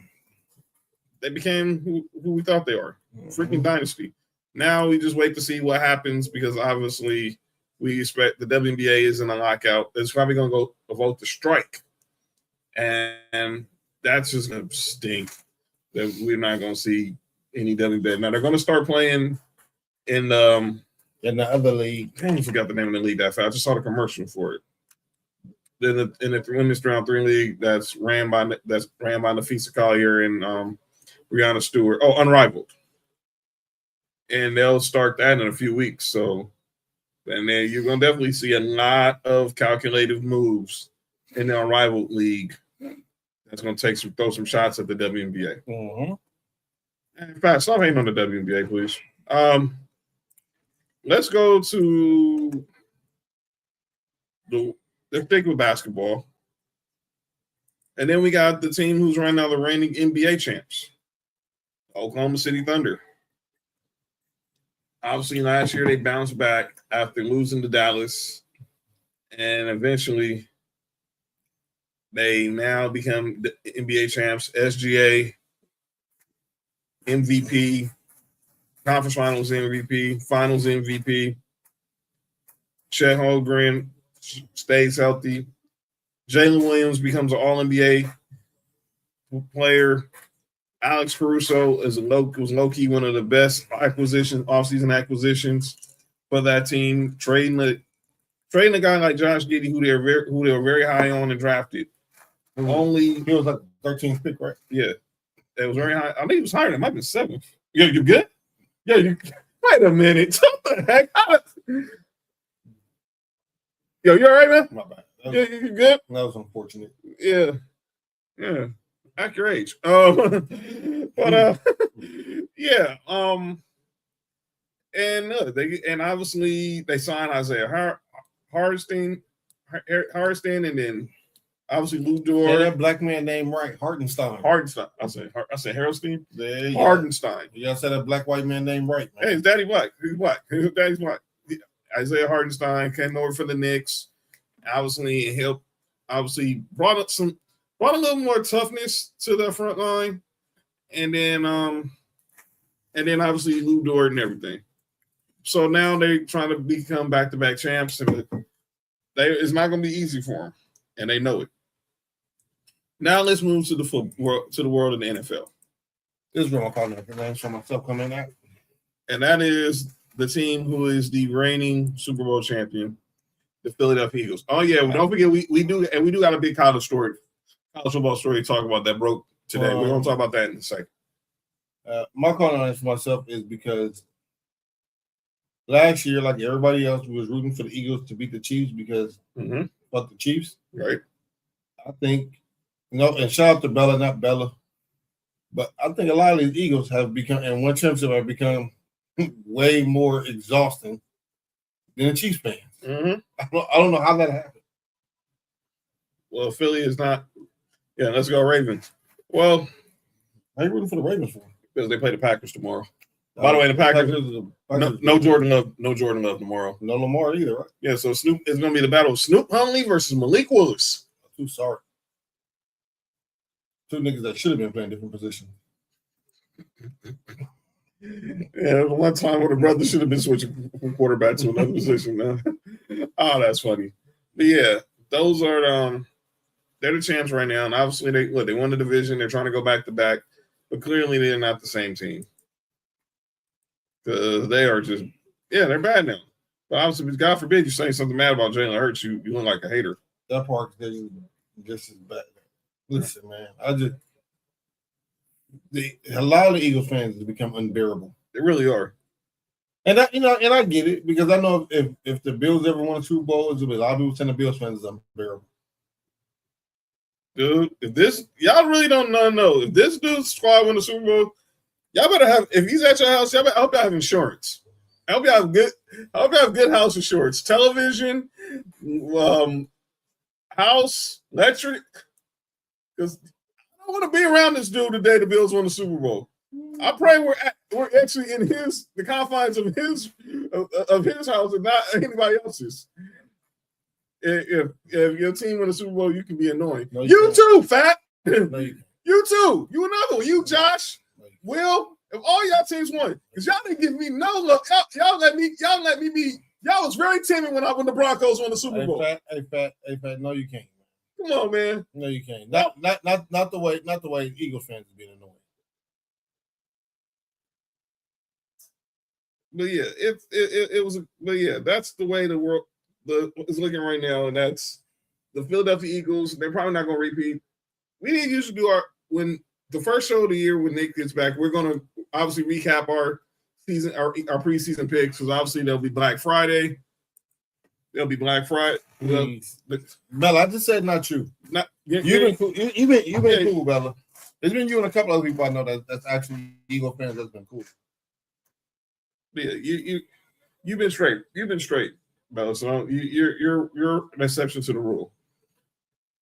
became who we thought they are. Freaking dynasty. Now we just wait to see what happens because obviously we expect the WNBA is in a lockout. It's probably going to go vote to strike. And that's just going to stink that we're not going to see any WNBA. Now they're going to start playing in the other league. I forgot the name of the league that fast. I just saw the commercial for it. In the women's round 3 league that's ran by Nafisa Collier and Brianna Stewart. Oh, Unrivaled. And they'll start that in a few weeks. So, and then you're gonna definitely see a lot of calculative moves in the Unrivaled league. That's gonna throw some shots at the WNBA. In fact, stop hating on the WNBA, please. Let's go to let's stick with basketball. And then we got the team who's right now the reigning NBA champs, Oklahoma City Thunder. Obviously, last year they bounced back after losing to Dallas, and eventually they now become the NBA champs, SGA MVP, Conference Finals MVP, Finals MVP. Chet Holmgren stays healthy. Jalen Williams becomes an All-NBA player. Alex Caruso was low-key one of the best off-season acquisitions for that team. Trading a guy like Josh Giddey, who they were very high on and drafted. He was like 13th pick, right? Yeah, it was very high. I think it was higher. It might have been 7th. Yeah, you good? Yeah, you. Wait a minute. What the heck? Yo, you all right, man? My bad. Yeah, you good? That was unfortunate. Yeah. At your age. Yeah. And obviously they signed Isaiah Hartenstein, and then obviously Lou Dort. Yeah, that black man named right, Hartenstein. I said Hartenstein. Yeah. Hartenstein. You gotta say that black white man named right, man. Hey, his daddy black. He's black. His daddy's black. Isaiah Hartenstein came over for the Knicks. Obviously, helped. Obviously, brought a little more toughness to the front line, and then obviously Lou Dort and everything. So now they're trying to become back-to-back champs, and it's not going to be easy for them, and they know it. Now let's move to the world of the NFL. This is where I'm calling it. I saw myself coming out, and that is the team who is the reigning Super Bowl champion, the Philadelphia Eagles. Oh yeah, don't forget we do got a big college football story to talk about that broke today. We're gonna talk about that in a second. My call on this for myself is because last year, like everybody else, was rooting for the Eagles to beat the Chiefs because fuck the Chiefs, right? I think and shout out to Bella, not Bella, but I think a lot of these Eagles have become, and one championship have become way more exhausting than the Chiefs fans. I don't know how that happened. Well, Philly is not. Yeah, let's go Ravens. Well, how are you rooting for the Ravens for? Because they play the Packers tomorrow. By the way, the Packers no Jordan Love. No Jordan Love tomorrow. No Lamar either, right? Yeah, so Snoop is going to be the battle of Snoop Huntley versus Malik Willis. I'm too sorry. 2 niggas that should have been playing different positions. Yeah, one time when a brother should have been switching from quarterback to another position. Now, Oh, that's funny. But yeah, those are they're the champs right now, and obviously they won the division. They're trying to go back to back, but clearly they're not the same team because they are just they're bad now. But obviously, God forbid you say something mad about Jalen Hurts, you look like a hater. That part is just as bad. Listen, man, a lot of the Eagles fans have become unbearable. They really are. And I get it because I know if the Bills ever won a Super Bowl, it's a lot of people saying the Bills fans is unbearable. Dude, if this y'all really don't know if this dude's squad win the Super Bowl, y'all better have. If he's at your house, I hope y'all have insurance. I hope y'all have good house insurance, television, house, electric. Because I don't want to be around this dude the day the Bills won the Super Bowl. I pray we're actually in the confines of his house and not anybody else's. If your team win the Super Bowl, you can be annoying. No, you too, Fat. No, you You too. You another one. You, Josh, Will. If all y'all teams won, because y'all didn't give me no look. Y'all let me be. Y'all was very timid when the Broncos won the Super Bowl. Hey, Fat. No, you can't. Come on, man. No, you can't. Not the way Eagles fans are being annoying. But yeah, it was. But yeah, that's the way the world is looking right now, and that's the Philadelphia Eagles. They're probably not going to repeat. We need to usually do when the first show of the year when Nick gets back. We're going to obviously recap our season, our preseason picks, because obviously there'll be Black Friday. There'll be Black Friday. Bella, I just said not true. You've been cool. You've been cool, Bella. It's been you and a couple other people I know that's actually Eagle fans that's been cool. Yeah, you've been straight. You've been straight, Bella. So you're an exception to the rule.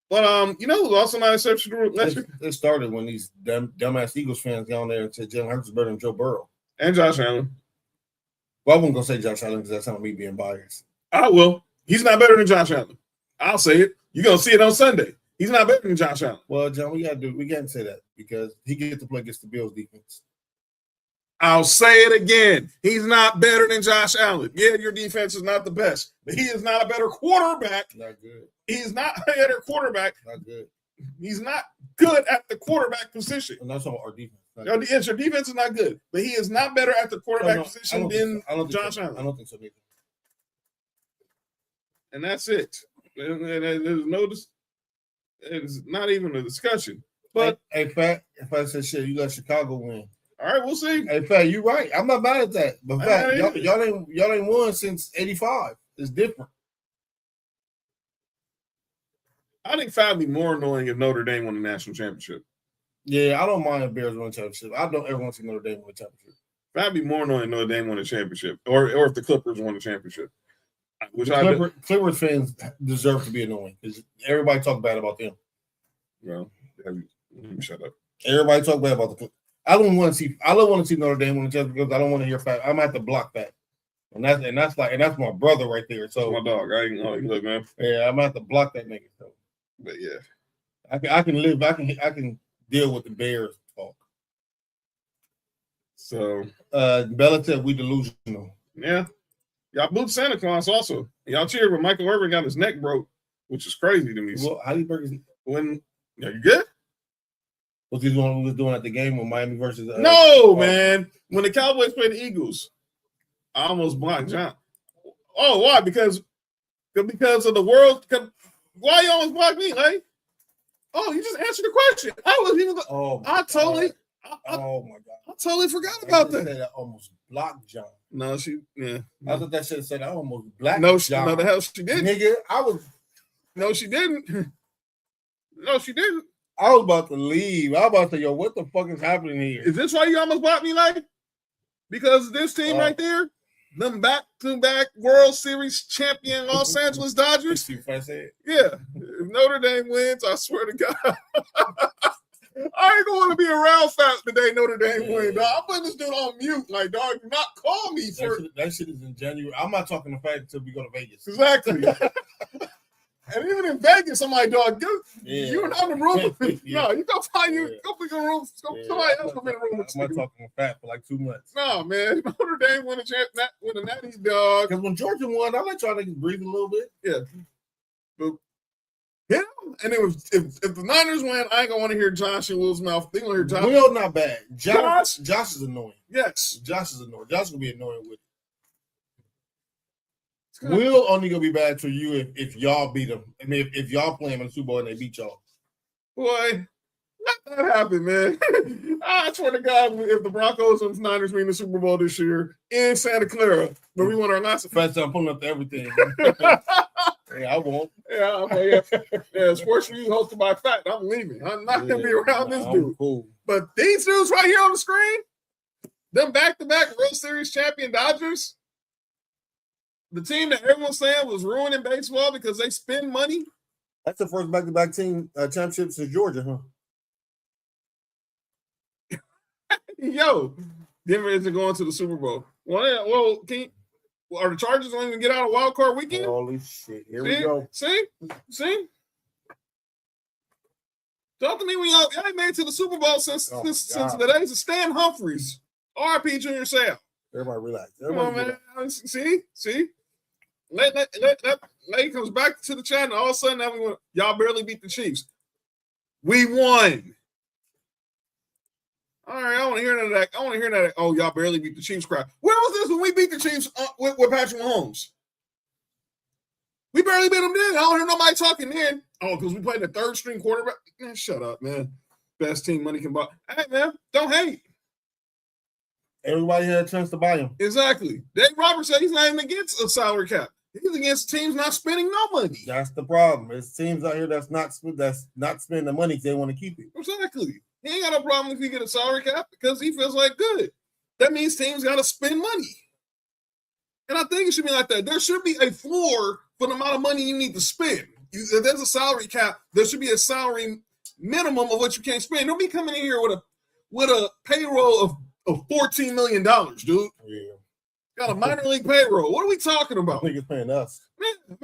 But who's also not an exception to the rule? It started when these dumbass Eagles fans got on there and said Jalen Hurts is better than Joe Burrow and Josh Allen. Well, I wasn't gonna say Josh Allen because that's not me being biased. I will. He's not better than Josh Allen. I'll say it. You're gonna see it on Sunday. He's not better than Josh Allen. Well, John, we can't say that because he gets to play against the Bills defense. I'll say it again. He's not better than Josh Allen. Yeah, your defense is not the best, but he is not a better quarterback. Not good. He's not a better quarterback. Not good. He's not good at the quarterback position. And that's on our defense. Your defense is not good, but he is not better at the quarterback position than Josh Allen. I don't think so either. And that's it. There's it's not even a discussion. But hey, Pat, if I said shit, you let Chicago win. All right, we'll see. Hey, Pat, you're right. I'm not mad at that. But Pat, y'all ain't won since '85. It's different. I think Fat would be more annoying if Notre Dame won the national championship. Yeah, I don't mind if Bears win a championship. I don't ever want to see Notre Dame win a championship. Fat would be more annoying if Notre Dame won a championship, or if the Clippers won a championship. Which Clippers fans deserve to be annoying because everybody talk bad about them. Well, shut up. Everybody talk bad about the Clippers. I don't want to see Notre Dame win a championship because I don't want to hear Fat. I'm gonna have to block that. And that's my brother right there. So my dog. I ain't look, man. Yeah, I'm gonna have to block that nigga. So. But yeah, I can live. I can deal with the Bears talk. So Belichick, we delusional. Yeah, y'all booed Santa Claus also. Y'all cheered when Michael Irvin got his neck broke, which is crazy to me. Well, how do you break his? When you good? Was he the one who was doing at the game with Miami versus? Man. When the Cowboys played the Eagles, I almost blocked John. Oh, why? Because of the world. Why you almost blocked me, like? Oh, you just answered the question. Oh my God. I totally forgot about that. I almost blocked John. No, I thought that shit said I almost blocked John. No, the hell she didn't. Nigga, No, she didn't. No, she didn't. I was about to leave. I was about to say, yo, what the fuck is happening here? Is this why you almost blocked me, like? Because this team right there, them back-to-back World Series champion Los Angeles Dodgers. See what I said? Yeah. If Notre Dame wins, I swear to God. I ain't going to be around Fat the day Notre Dame wins, dog. I'm putting this dude on mute. Like, dog, do not call me for that shit is in January. I'm not talking to Fat until we go to Vegas. Exactly. And even in Vegas, I'm like, dog, Yeah. you're not in the room. Yeah. No, you go find you. Yeah. Go pick a room. Yeah, Somebody else come in the room I'm with gonna you. talk on fat for like 2 months. No, man. Notre Dame win a natty, dog. Because when Georgia won, I let y'all niggas breathe a little bit. Him? And it was if the Niners win, I ain't gonna want to hear Josh and Will's mouth. They gonna hear Josh. Will not bad. Josh? Josh is annoying. Yes. Josh is annoying. Josh gonna be annoying with it. It's gonna- Will only gonna be bad to you if y'all beat them. I mean, if y'all play them in the Super Bowl and they beat y'all. Boy, let that happen, man. I swear to God, if the Broncos and Niners win the Super Bowl this year in Santa Clara, where we won our last. First time pulling up to everything. Yeah, I won't. Yeah, okay, yeah. Sports Review hosted by Fat. I'm leaving. I'm not gonna be around this I'm dude. Cool. But these dudes right here on the screen, them back-to-back World Series champion Dodgers, the team that everyone's saying was ruining baseball because they spend money. That's the first back-to-back team championship since Georgia, huh? Yo, Denver isn't going to the Super Bowl. Well, are the Chargers going to get out of wild card weekend? Holy shit! Here See? we go. See? Talk to me when y'all ain't made it to the Super Bowl since Oh my since God. the days of Stan Humphries, RP Junior Seau. Everybody relax. Come on, man. See? Lady comes back to the chat, and all of a sudden, now y'all barely beat the Chiefs. We won. All right, I want to hear none of that. I want to hear that. Oh, y'all barely beat the Chiefs crowd. Where was this when we beat the Chiefs with Patrick Mahomes? We barely beat them then. I don't hear nobody talking then. Oh, because we played the third string quarterback. Man, shut up, man. Best team money can buy. Hey, man, don't hate. Everybody had a chance to buy him. Exactly. Dave Roberts said he's not even against a salary cap. He's against teams not spending no money. That's the problem. It's teams out here that's not spending the money because they want to keep it. Exactly. He ain't got no problem if he get a salary cap because he feels like good. That means teams got to spend money. And I think it should be like that. There should be a floor for the amount of money you need to spend. If there's a salary cap, there should be a salary minimum of what you can't spend. Don't be coming in here with a payroll of $14 million, dude. Yeah. Got a minor league payroll. What are we talking I about? think it's paying us.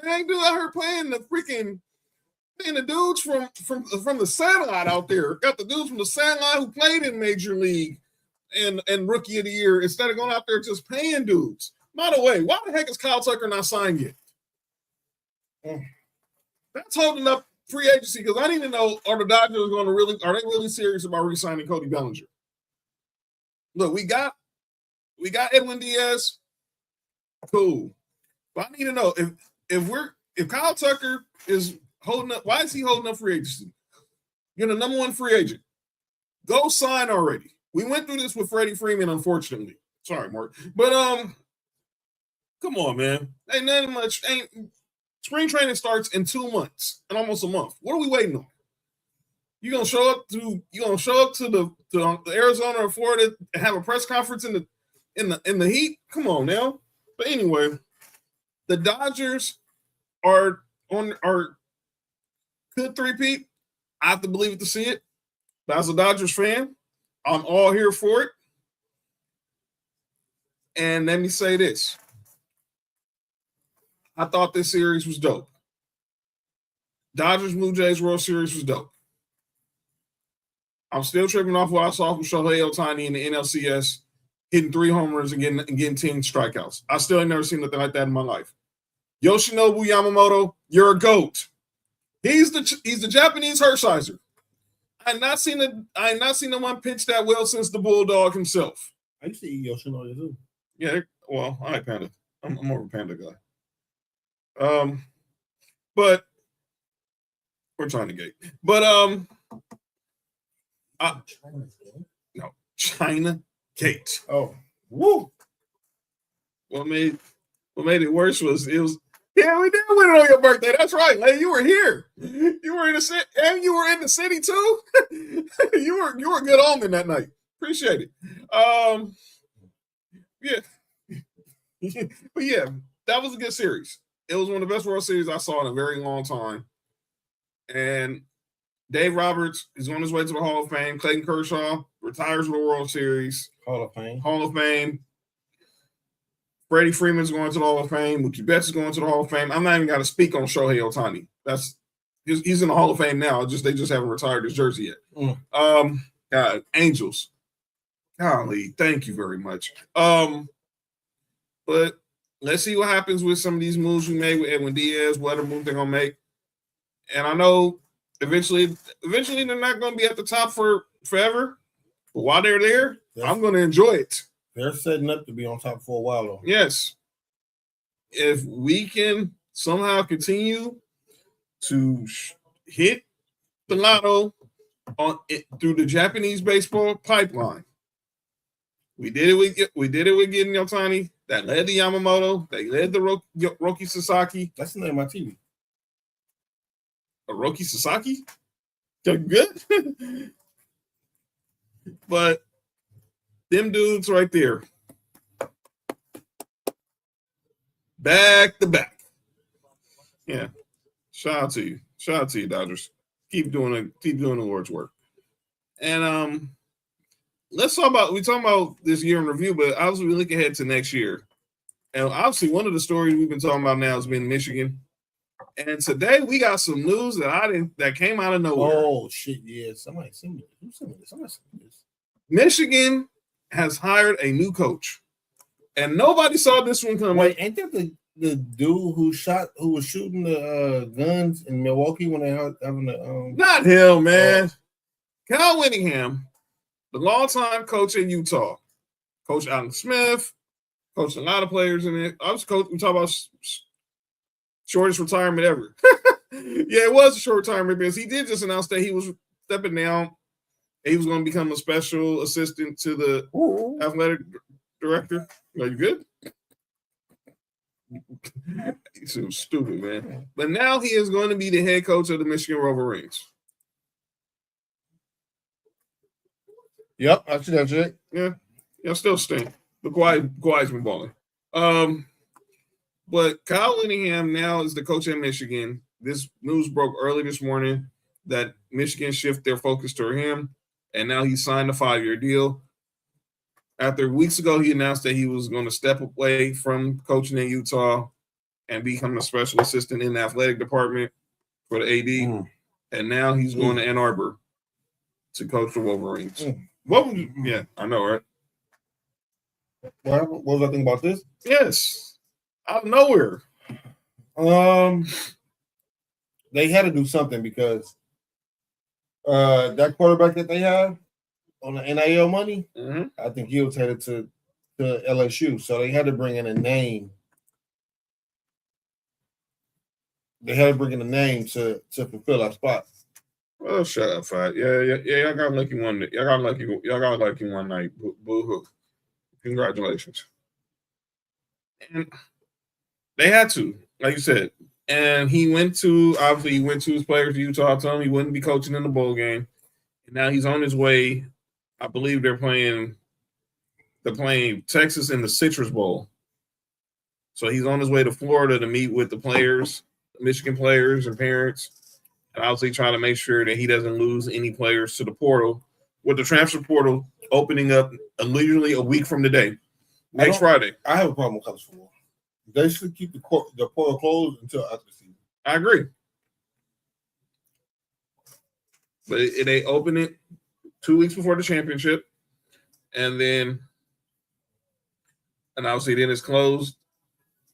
Man, dude, I heard playing the dudes from the satellite out there. Got the dudes from the satellite who played in Major League and Rookie of the Year instead of going out there just paying dudes. By the way, why the heck is Kyle Tucker not signed yet? That's holding up free agency because I need to know, are the Dodgers are they really serious about re-signing Cody Bellinger? Look, we got Edwin Diaz. Cool. But I need to know if Kyle Tucker is holding up, why is he holding up free agency? You're the number one free agent. Go sign already. We went through this with Freddie Freeman, unfortunately. Sorry, Mark. But come on, man. Ain't nothing much. Spring training starts in 2 months, in almost a month. What are we waiting on? You gonna show up to the Arizona or Florida and have a press conference in the heat? Come on now. But anyway, the Dodgers are could three-peat. I have to believe it to see it. But as a Dodgers fan, I'm all here for it. And let me say this. I thought this series was dope. Dodgers Blue Jays World Series was dope. I'm still tripping off what I saw from Shohei Ohtani in the NLCS, hitting 3 homers and getting 10 strikeouts. I still ain't never seen nothing like that in my life. Yoshinobu Yamamoto, you're a GOAT. He's the Japanese Hershiser. I ain't not seen the one pitch that well since the Bulldog himself. I used to eat Yoshinoya too. Yeah, well, I like Panda. I'm more of a Panda guy. But we're trying to get. But no, China Gate. Oh, woo! What made it worse was yeah, we did win it on your birthday. That's right, Lay. You were here. You were in the city, and you were in the city too. you were a good omen that night. Appreciate it. Yeah. But yeah, that was a good series. It was one of the best World Series I saw in a very long time. And Dave Roberts is on his way to the Hall of Fame. Clayton Kershaw retires from the World Series. Hall of Fame. Hall of Fame. Freddie Freeman's going to the Hall of Fame. Mookie Betts is going to the Hall of Fame. I'm not even going to speak on Shohei Ohtani. He's in the Hall of Fame now. They just haven't retired his jersey yet. God, Angels. Golly, thank you very much. But let's see what happens with some of these moves we made with Edwin Diaz, what other move they're gonna make. And I know eventually they're not gonna be at the top for forever. But while they're there, I'm gonna enjoy it. They're setting up to be on top for a while, though. Yes. If we can somehow continue to hit the lotto through the Japanese baseball pipeline, we did it with getting Yotani. That led to Yamamoto. They led the Roki Sasaki. That's the name of my TV. Roki Sasaki? They're good. But them dudes right there, back to back. Yeah. Shout out to you, Dodgers. Keep doing the Lord's work. And we're talking about this year in review, but obviously we look ahead to next year. And obviously one of the stories we've been talking about now has been Michigan. And today we got some news that came out of nowhere. Oh shit! Yeah, somebody sent me. Who sent me this? Somebody sent me this. Michigan has hired a new coach, and nobody saw this one coming. Wait, ain't that the dude who was shooting the guns in Milwaukee when they were having the Not him, man. Kyle Whittingham, the longtime coach in Utah, Coach Alan Smith, coached a lot of players in it. We talk about shortest retirement ever. Yeah, it was a short retirement because he did just announce that he was stepping down. He was going to become a special assistant to the athletic director. Are you good? He's so stupid, man. But now he is going to be the head coach of the Michigan Wolverines. Yep, I see that shit. Yeah, still stink. But Kawhi's been balling. But Kyle Whittingham now is the coach at Michigan. This news broke early this morning that Michigan shifted their focus to him, and now he signed a 5-year deal. After weeks ago, he announced that he was going to step away from coaching in Utah and become a special assistant in the athletic department for the AD. And now he's going to Ann Arbor to coach the Wolverines. Yeah, I know, right? What was I thinking about this? Yes, out of nowhere. They had to do something because that quarterback that they have on the NIL money, I think he was headed to LSU. So they had to bring in a name. They had to bring in a name to fulfill that spot. Well, shut up, Fat. Yeah. Y'all got lucky one. Y'all got lucky one night. Boo-hoo. Congratulations. And they had to, like you said. And he went to his players to Utah, told him he wouldn't be coaching in the bowl game. And now he's on his way. I believe they're playing Texas in the Citrus Bowl. So he's on his way to Florida to meet with the players, Michigan players and parents, and obviously trying to make sure that he doesn't lose any players to the portal, with the transfer portal opening up literally a week from today, next Friday. I have a problem with college football. They should keep the portal closed until after the season. I agree. But they open it 2 weeks before the championship, and obviously then it's closed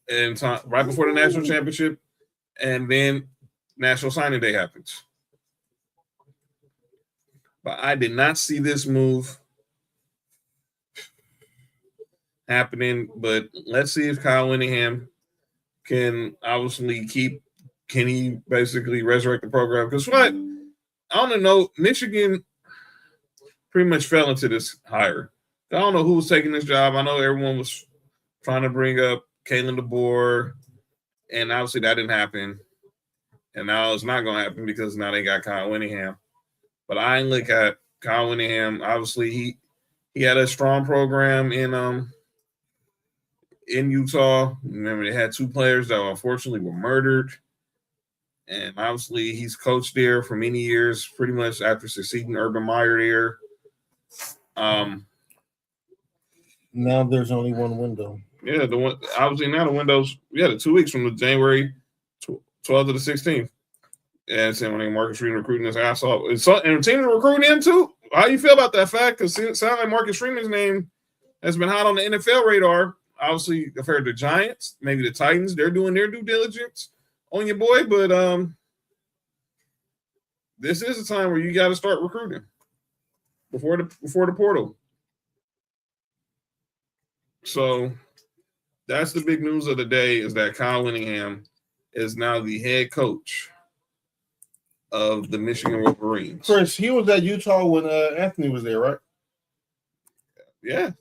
and right before the national championship, and then National Signing Day happens. But I did not see this move happening. But let's see if Kyle Whittingham can he basically resurrect the program? Because I don't know, Michigan pretty much fell into this hire. I don't know who was taking this job. I know everyone was trying to bring up Kalen DeBoer, and obviously that didn't happen. And now it's not going to happen because now they got Kyle Whittingham. But I look at Kyle Whittingham. Obviously, he had a strong program in Utah. Remember, they had 2 players that unfortunately were murdered. And obviously, he's coached there for many years, pretty much after succeeding Urban Meyer there. Now there's only one window. Yeah, the 2 weeks from the January 12th to the 16th. And saying when Marcus Freeman recruiting his ass off. And teams are recruiting him too. How do you feel about that fact? Because it sounds like Marcus Freeman's name has been hot on the NFL radar. Obviously, I've heard the Giants, maybe the Titans, they're doing their due diligence on your boy, but this is a time where you got to start recruiting before the portal. So that's the big news of the day, is that Kyle Whittingham is now the head coach of the Michigan Wolverines. Chris, he was at Utah when Anthony was there, right? Yeah.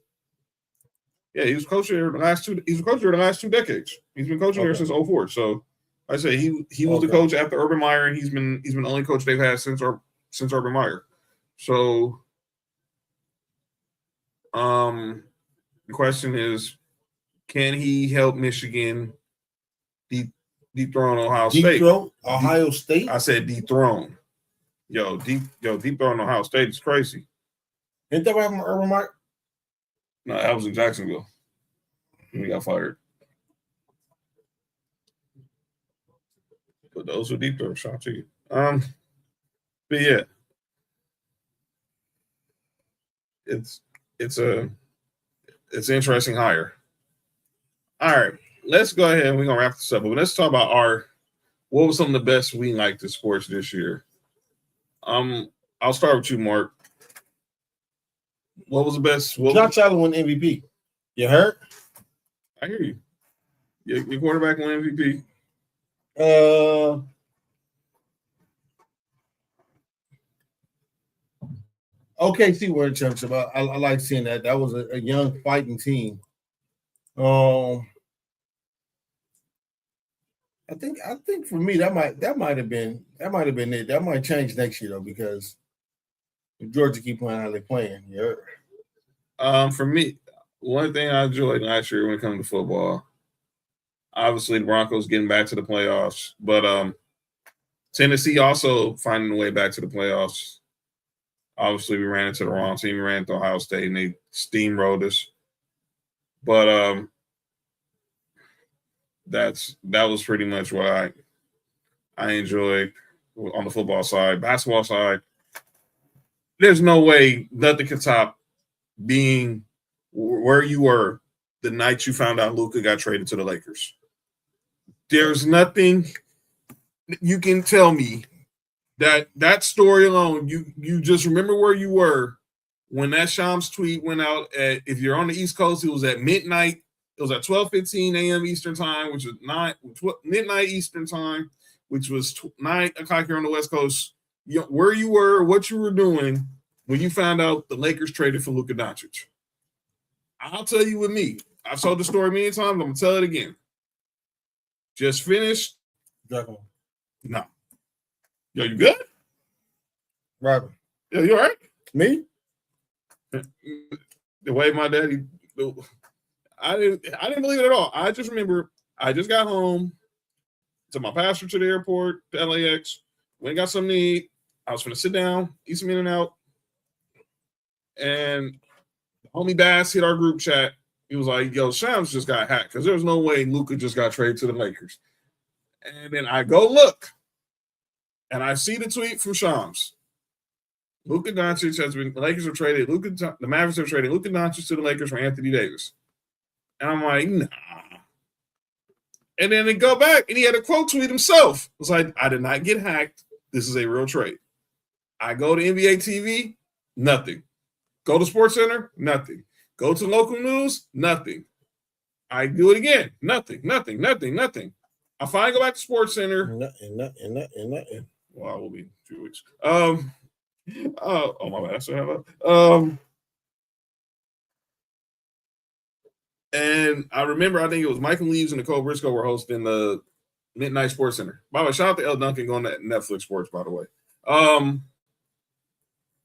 Yeah, he was coaching there the last 2 decades. He's been coaching there since 2004. So I say he was the coach after Urban Meyer, and he's been the only coach they've had since Urban Meyer. So the question is, can he help Michigan dethrone Ohio State? Dethrone Ohio State? I said dethrone. Dethrone Ohio State is crazy. Ain't that what happened with Urban Meyer? No, that was in Jacksonville. He got fired. But those were deep throws. Shout to you. But yeah, it's an interesting hire. All right, let's go ahead and we're gonna wrap this up. But let's talk about what was some of the best we liked in sports this year. I'll start with you, Mark. What was the best? Josh Allen won MVP. You heard? I hear you. Your quarterback won MVP. OKC were in championship. I like seeing that. That was a young fighting team. I think for me that might have been it. That might change next year though, because if Georgia keep playing how they're playing. Yeah. For me, one thing I enjoyed last year when it comes to football, obviously the Broncos getting back to the playoffs, but Tennessee also finding a way back to the playoffs. Obviously, we ran into the wrong team. We ran into Ohio State, and they steamrolled us. But that was pretty much what I enjoyed on the football side. Basketball side, there's no way nothing can top being where you were the night you found out Luka got traded to the Lakers. There's nothing you can tell me that story alone, you just remember where you were when that Shams tweet went out. If you're on the East Coast, it was at midnight. It was at 12:15 a.m. Eastern time, which was midnight Eastern time, which was 9 o'clock here on the West Coast. Where you were, what you were doing when you found out the Lakers traded for Luka Doncic. I'll tell you with me. I've told the story many times. I'm going to tell it again. Just finished. Definitely. No. Yo, you good? Robin. Yo, you all right? Me? The way my daddy, I didn't believe it at all. I just remember I just got home, took my pastor to the airport, to LAX, went and got something to eat. I was going to sit down, eat some In-N-Out, and homie Bass hit our group chat. He was like, yo, Shams just got hacked because there's no way Luka just got traded to the Lakers. And then I go look, and I see the tweet from Shams. Luka Doncic has been – the Lakers have traded – the Mavericks have traded Luka Doncic to the Lakers for Anthony Davis. And I'm like, nah. And then they go back, and he had a quote tweet himself. It was like, I did not get hacked. This is a real trade. I go to NBA TV, nothing. Go to SportsCenter, nothing. Go to local news, nothing. I do it again, nothing. I finally go back to SportsCenter. Nothing. Well, I will be in 2 weeks. Oh my bad. I still have and I remember, I think it was Michael Leaves and Nicole Briscoe were hosting the Midnight Sports Center. By the way, shout out to El Duncan going to Netflix Sports, by the way.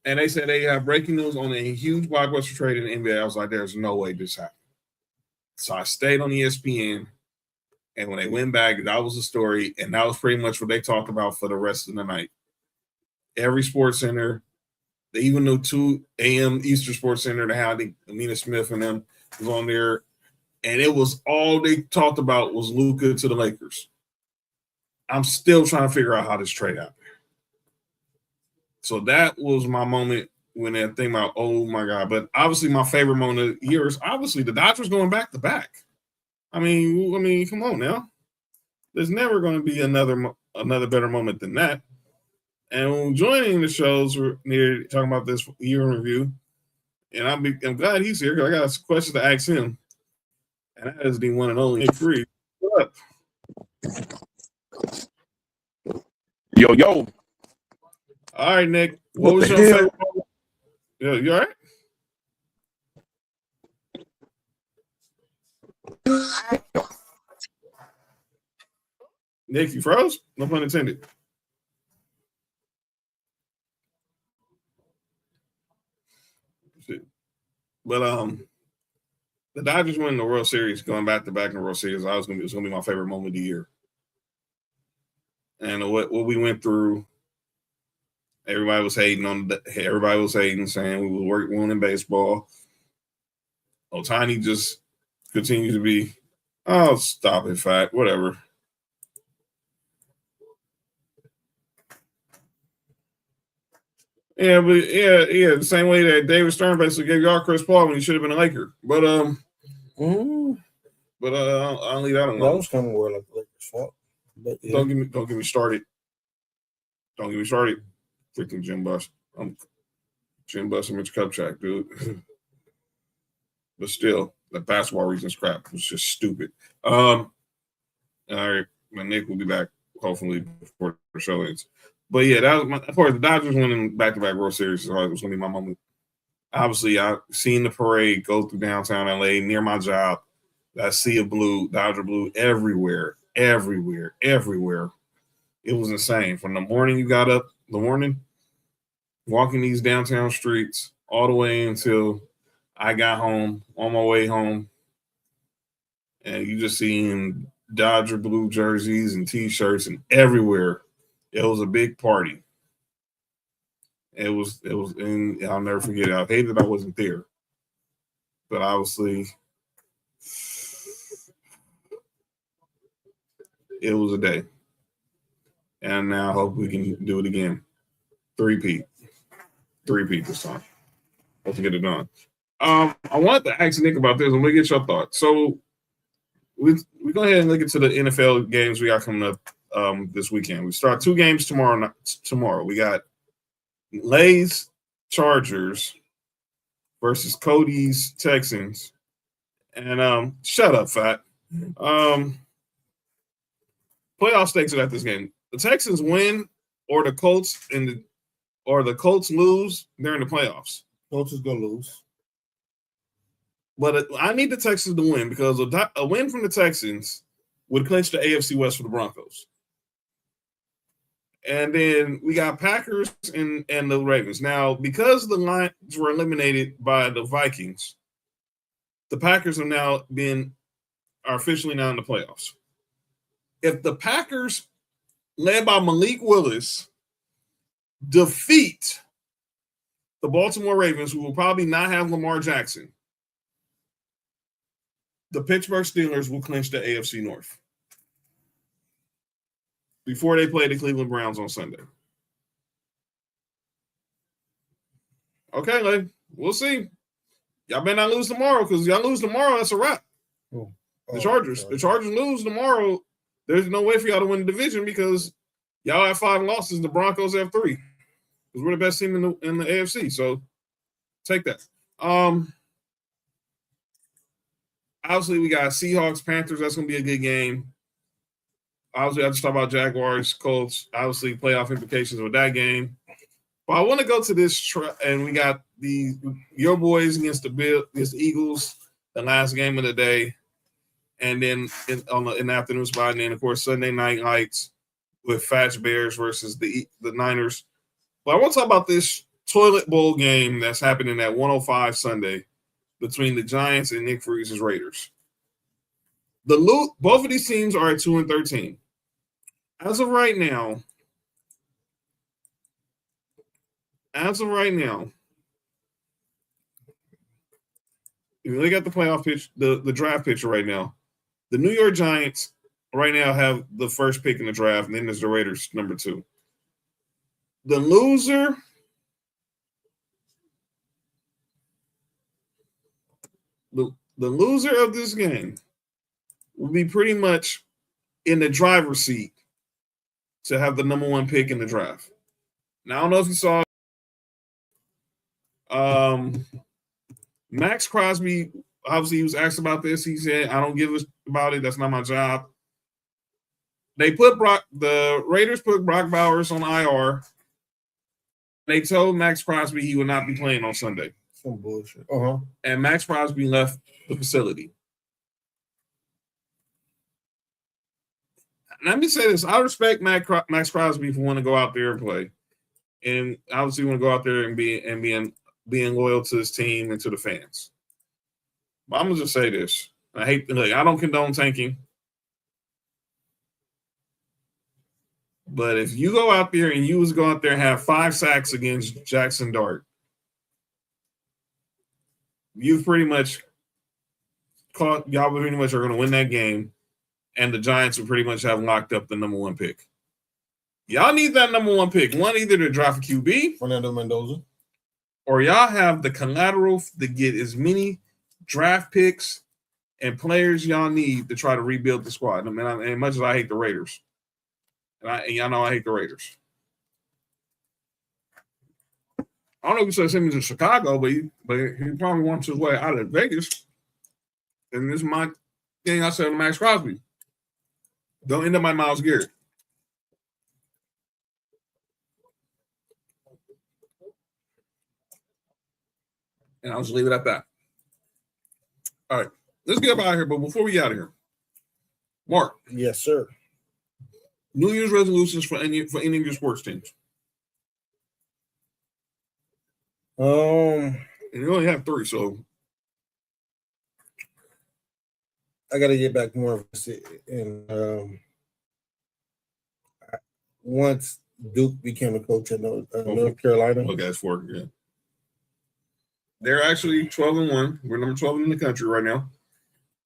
And they said they have breaking news on a huge blockbuster trade in the NBA. I was like, there's no way this happened. So I stayed on ESPN, and when they went back, that was the story, and that was pretty much what they talked about for the rest of the night. Every Sports Center, they even knew 2 a.m. Eastern Sports Center, to have Amina Smith and them was on there, and it was all they talked about was Luka to the Lakers. I'm still trying to figure out how this trade happened. So that was my moment when I think about, oh my God. But obviously my favorite moment of the year is obviously the Dodgers going back to back. I mean, come on now. There's never going to be another better moment than that. And when joining the shows, we're near talking about this year in review. And I'm glad he's here because I got some questions to ask him. And that is the one and only Nick Freed. What up? Yo. All right, Nick. What was your favorite moment? Yeah, you all right? Nick, you froze? No pun intended. But the Dodgers winning the World Series, going back to back in the World Series, it's gonna be my favorite moment of the year. And what we went through, everybody was hating, saying we were winning baseball. Ohtani just continues to be, oh, stop it, fat, whatever. Yeah, but yeah, the same way that David Stern basically gave y'all Chris Paul when he should have been a Laker. But I'll leave that alone. That was kind of where like Lakers fault. But yeah. Don't get me started. Don't get me started. Freaking Jim Buss. I'm Jim Buss and Mitch Kupchak, dude. But still, the basketball reasons crap was just stupid. All right, my Nick will be back hopefully before the show ends. But yeah, that was of course the Dodgers winning back-to-back World Series was gonna be my moment. Obviously, I've seen the parade go through downtown LA near my job. That sea of blue, Dodger blue, everywhere. It was insane. From the morning you got up, walking these downtown streets, all the way until I got home, on my way home, and you just seeing Dodger blue jerseys and T-shirts and everywhere. It was a big party. It was, and I'll never forget it. I hate that I wasn't there, but obviously, it was a day. And now I hope we can do it again. Three-peat this time. Let's get it done. I wanted to ask Nick about this. I'm gonna get your thoughts. So we go ahead and look into the NFL games we got coming up this weekend. We start 2 games tomorrow. We got Lay's Chargers versus Cody's Texans. And shut up, fat. Playoff stakes are at this game. The Texans win or the Colts lose, they're in the playoffs. Colts is gonna lose. But I need the Texans to win because a win from the Texans would clinch the AFC West for the Broncos. And then we got Packers and the Ravens. Now, because the Lions were eliminated by the Vikings, the Packers are officially now in the playoffs. If the Packers, led by Malik Willis, defeat the Baltimore Ravens, who will probably not have Lamar Jackson, the Pittsburgh Steelers will clinch the AFC North before they play the Cleveland Browns on Sunday. Okay, Lane, we'll see. Y'all better not lose tomorrow, because y'all lose tomorrow, that's a wrap. The Chargers lose tomorrow. There's no way for y'all to win the division because y'all have 5 losses. The Broncos have 3. Because we're the best team in the AFC. So take that. Obviously, we got Seahawks, Panthers. That's going to be a good game. Obviously, I just talked about Jaguars, Colts. Obviously, playoff implications with that game. But I want to go to this, and we got your boys against the Eagles, the last game of the day. And then in the afternoon spot, and then, of course, Sunday night lights with Fats Bears versus the Niners. But I want to talk about this toilet bowl game that's happening at 105 Sunday between the Giants and Nick Freese's Raiders. Both of these teams are at 2-13. As of right now, if you look at the playoff pitch, the draft picture right now, the New York Giants right now have the first pick in the draft, and then there's the Raiders, number 2. The loser the loser of this game will be pretty much in the driver's seat to have the number 1 pick in the draft. Now, I don't know if you saw Max Crosby, obviously he was asked about this. He said, I don't give a about it. That's not my job. The Raiders put Brock Bowers on IR. They told Max Crosby he would not be playing on Sunday. Some bullshit. And Max Crosby left the facility. Let me say this. I respect Max Crosby for wanting to go out there and play. And obviously want to go out there and being loyal to his team and to the fans. But I'm gonna just say this. I don't condone tanking. But if you go out there and and have 5 sacks against Jackson Dart, you've pretty much y'all pretty much are going to win that game, and the Giants will pretty much have locked up the number 1 pick. Y'all need that number 1 pick. One, either to draft a QB, Fernando Mendoza, or y'all have the collateral to get as many draft picks and players y'all need to try to rebuild the squad. I mean, as much as I hate the Raiders, and y'all know I hate the Raiders. I don't know if he said send me to Chicago, but he probably wants his way out of Vegas. And this is my thing I said to Max Crosby. Don't end up like Myles Garrett. And I'll just leave it at that. All right. Let's get up out of here. But before we get out of here, Mark. Yes, sir. New Year's resolutions for any of your sports teams. And you only have 3, so I got to get back more of it. And once Duke became a coach at North Carolina. Okay, that's 4. Yeah. They're actually 12-1. We're number 12 in the country right now.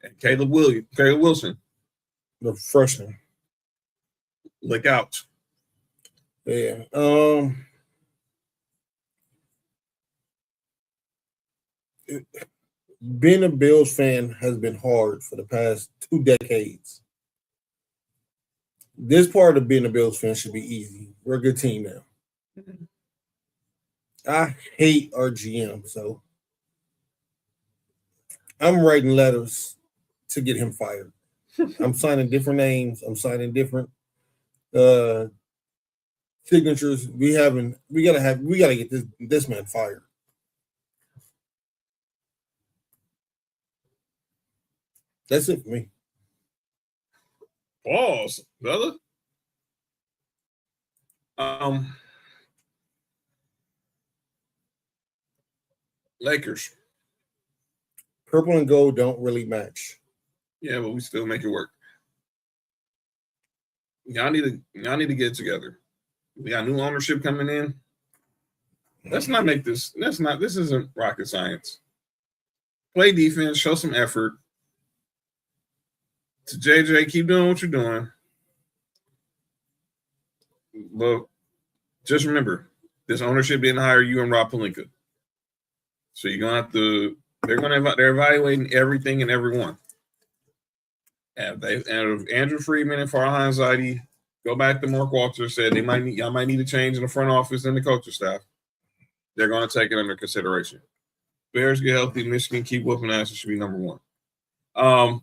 And Caleb Wilson, the freshman. Look out. Yeah. Being a Bills fan has been hard for the past 2 decades. This part of being a Bills fan should be easy. We're a good team now. I hate our GM, so I'm writing letters to get him fired. I'm signing different names. I'm signing different signatures. We gotta get this man fired. That's it for me. Pause, brother. Lakers. Purple and gold don't really match. Yeah, but we still make it work. Y'all need to get it together. We got new ownership coming in. Let's not make this. This isn't rocket science. Play defense, show some effort. To JJ, keep doing what you're doing. But just remember, this ownership didn't hire you and Rob Pelinka. So you're gonna have to. They're evaluating everything and everyone. And if Andrew Friedman and Farhan Zaidi go back to Mark Walter said y'all might need a change in the front office and the coaching staff. They're going to take it under consideration. Bears get healthy. Michigan keep whooping ass. It should be number 1.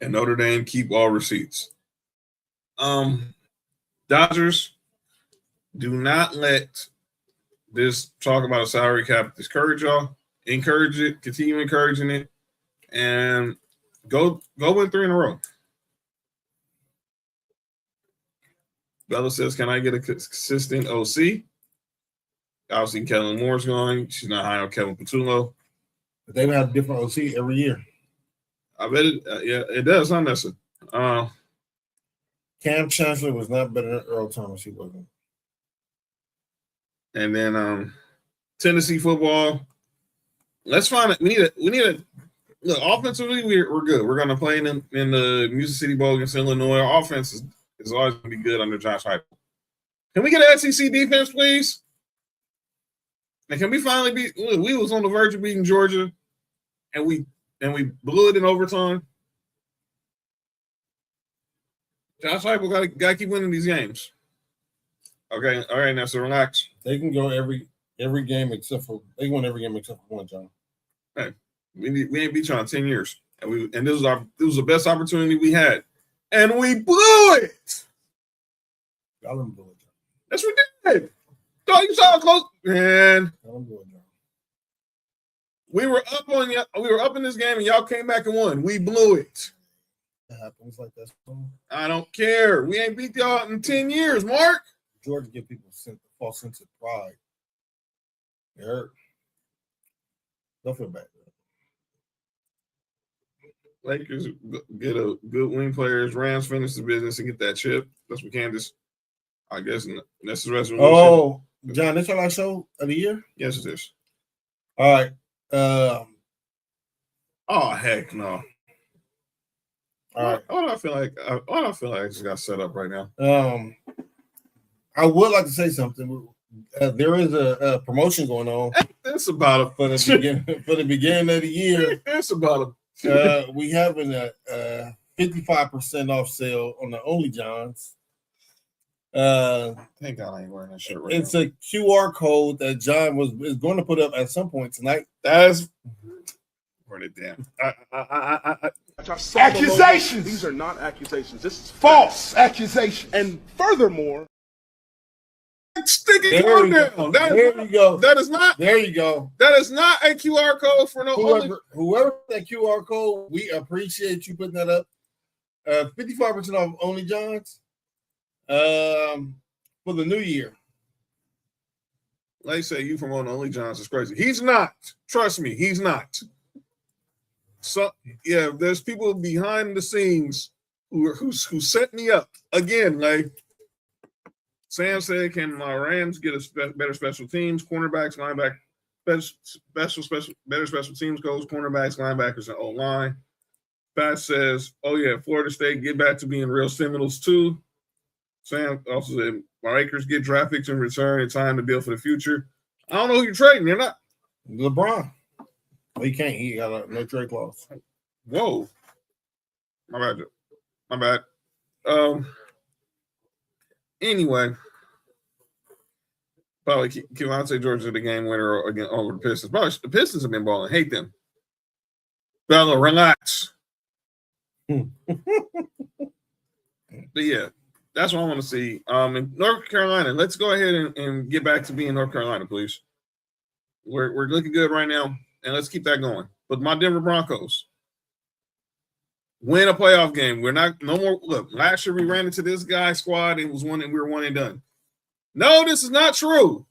And Notre Dame keep all receipts. Dodgers, do not let this talk about a salary cap discourage y'all. Encourage it. Continue encouraging it. And go win 3 in a row. Bella says, can I get a consistent OC? Obviously, Kellen Moore's going. She's not high on Kevin Patullo. But they have a different OC every year. I bet it. Yeah, it does, huh, Nessa? Cam Chancellor was not better than Earl Thomas. He wasn't. And then Tennessee football. Let's find it. We need Look, offensively, we're good. We're going to play in the Music City Bowl against Illinois. Our offense is always going to be good under Josh Heupel. Can we get an SEC defense, please? And can we finally beat? Look, we was on the verge of beating Georgia, and we blew it in overtime. Josh Heupel got to keep winning these games. Okay, all right, now so relax. They can go every game except for they won every game except for one, John. Hey, we ain't beat y'all in 10 years, and this was the best opportunity we had, and we blew it. Y'all didn't do it, John. Yes, we did. Dog, you saw how close, man. Y'all didn't do it, John. We were up on you. We were up in this game, and y'all came back and won. We blew it. It happens like that. I don't care. We ain't beat y'all in 10 years, Mark. Georgia give people a false sense of pride. It hurt. Don't feel bad. Lakers get a good wing players. Rams finish the business and get that chip. That's what Kansas. I guess that's the resolution. Oh, John, this your last show of the year? Yes, it is. All right. Oh heck no. All right. Why do I feel like I just got set up right now? I would like to say something. There is a promotion going on It's about for the beginning of the year. It's about We having a 55% off sale on the Only Johns. Thank God I ain't wearing that shirt right It's now. a QR code that John is going to put up at some point tonight. That's write it down. Accusations. These are not accusations. This is false accusation. And furthermore, Stick it There on you down. go. There you go. That is not There you go. that is not a QR code for no only. Whoever that QR code, we appreciate you putting that up. 55% off Only Johns for the new year. They say you from Only Johns is crazy. He's not. Trust me, he's not. So yeah, there's people behind the scenes who set me up again. Like Sam said, can my Rams get better special teams, cornerbacks, linebackers, better special teams coach, cornerbacks, linebackers, and O-line. Pat says, oh yeah, Florida State get back to being real Seminoles too. Sam also said, my Lakers get draft picks in return in time to build for the future. I don't know who you're trading. You're not LeBron. Well, he can't. He got a no trade clause. Whoa. My bad. Anyway, probably Kevontae George is the game winner again over the Pistons. Probably the Pistons have been balling. Hate them. Bella, relax. But yeah, that's what I want to see. In North Carolina, let's go ahead and get back to being North Carolina, please. We're looking good right now, and let's keep that going. But my Denver Broncos win a playoff game. We're not no more. Look, last year we ran into this guy squad and was one, and we were one and done. No, this is not true.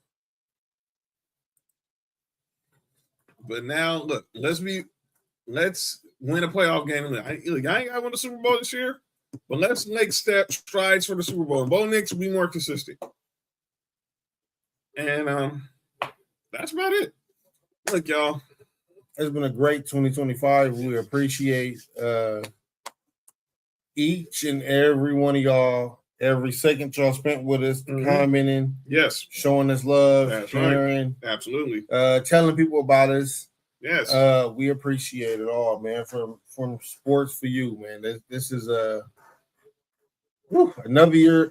But now, look, let's win a playoff game. I ain't got to win the Super Bowl this year, but let's make strides for the Super Bowl. And Bo Nix will be more consistent. And that's about it. Look, y'all. It's been a great 2025. We appreciate each and every one of y'all, every second y'all spent with us, commenting, yes, showing us love, that's sharing, right. Absolutely, telling people about us. Yes, we appreciate it all, man. From sports for you, man. This is another year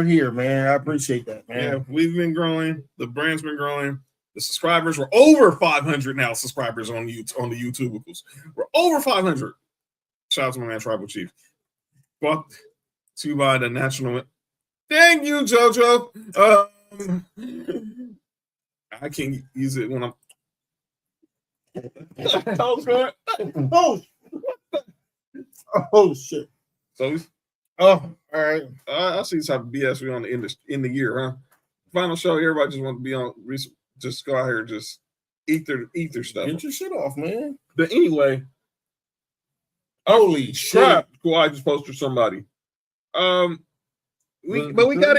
here, man. I appreciate that, man. Yeah, we've been growing. The brand's been growing. The subscribers were over 500 now. Subscribers on the YouTubicals. We're over 500. Shout out to my man Tribal Chief. Brought to you by the National. Thank you, JoJo. I can't use it when I'm. Oh shit. So, all right. I see the type of BS we on in the year, huh? Final show. Everybody just want to be on. Just go out here and just eat their stuff. Get your shit off, man. But anyway, holy crap! I just posted somebody. We gotta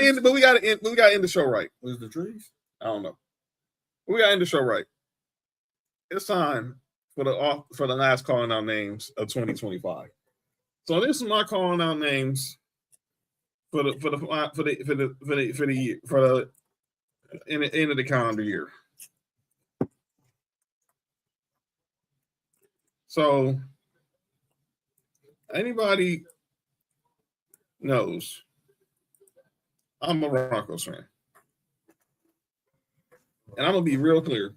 end the show right. Was the trees? I don't know. We gotta end the show right. It's time for the last calling out names of 2025. So this is my calling out names for the year, in the end of the calendar year. So anybody knows I'm a Broncos fan. And I'm gonna be real clear.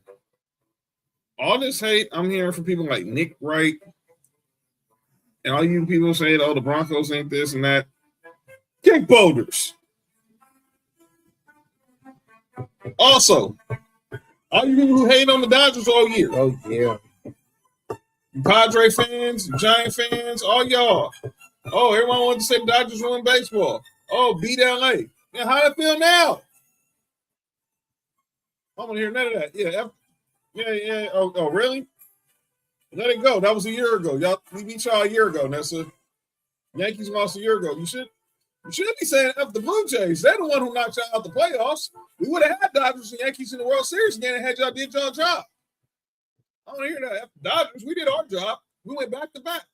All this hate I'm hearing from people like Nick Wright and all you people saying, oh, the Broncos ain't this and that. Kick boulders. Also, all you people who hate on the Dodgers all year. Oh, yeah. Padre fans, Giant fans, all y'all. Oh, everyone wants to say the Dodgers win baseball. Oh, beat LA. Yeah, how do I feel now? I don't want to hear none of that. Yeah. Oh, really? Let it go. That was a year ago. Y'all, we beat y'all a year ago, Nessa. Yankees lost a year ago. You should be saying F the Blue Jays. They're the one who knocked y'all out the playoffs. We would have had Dodgers and Yankees in the World Series again and had y'all did y'all job. I don't hear that. F the Dodgers, we did our job. We went back to back.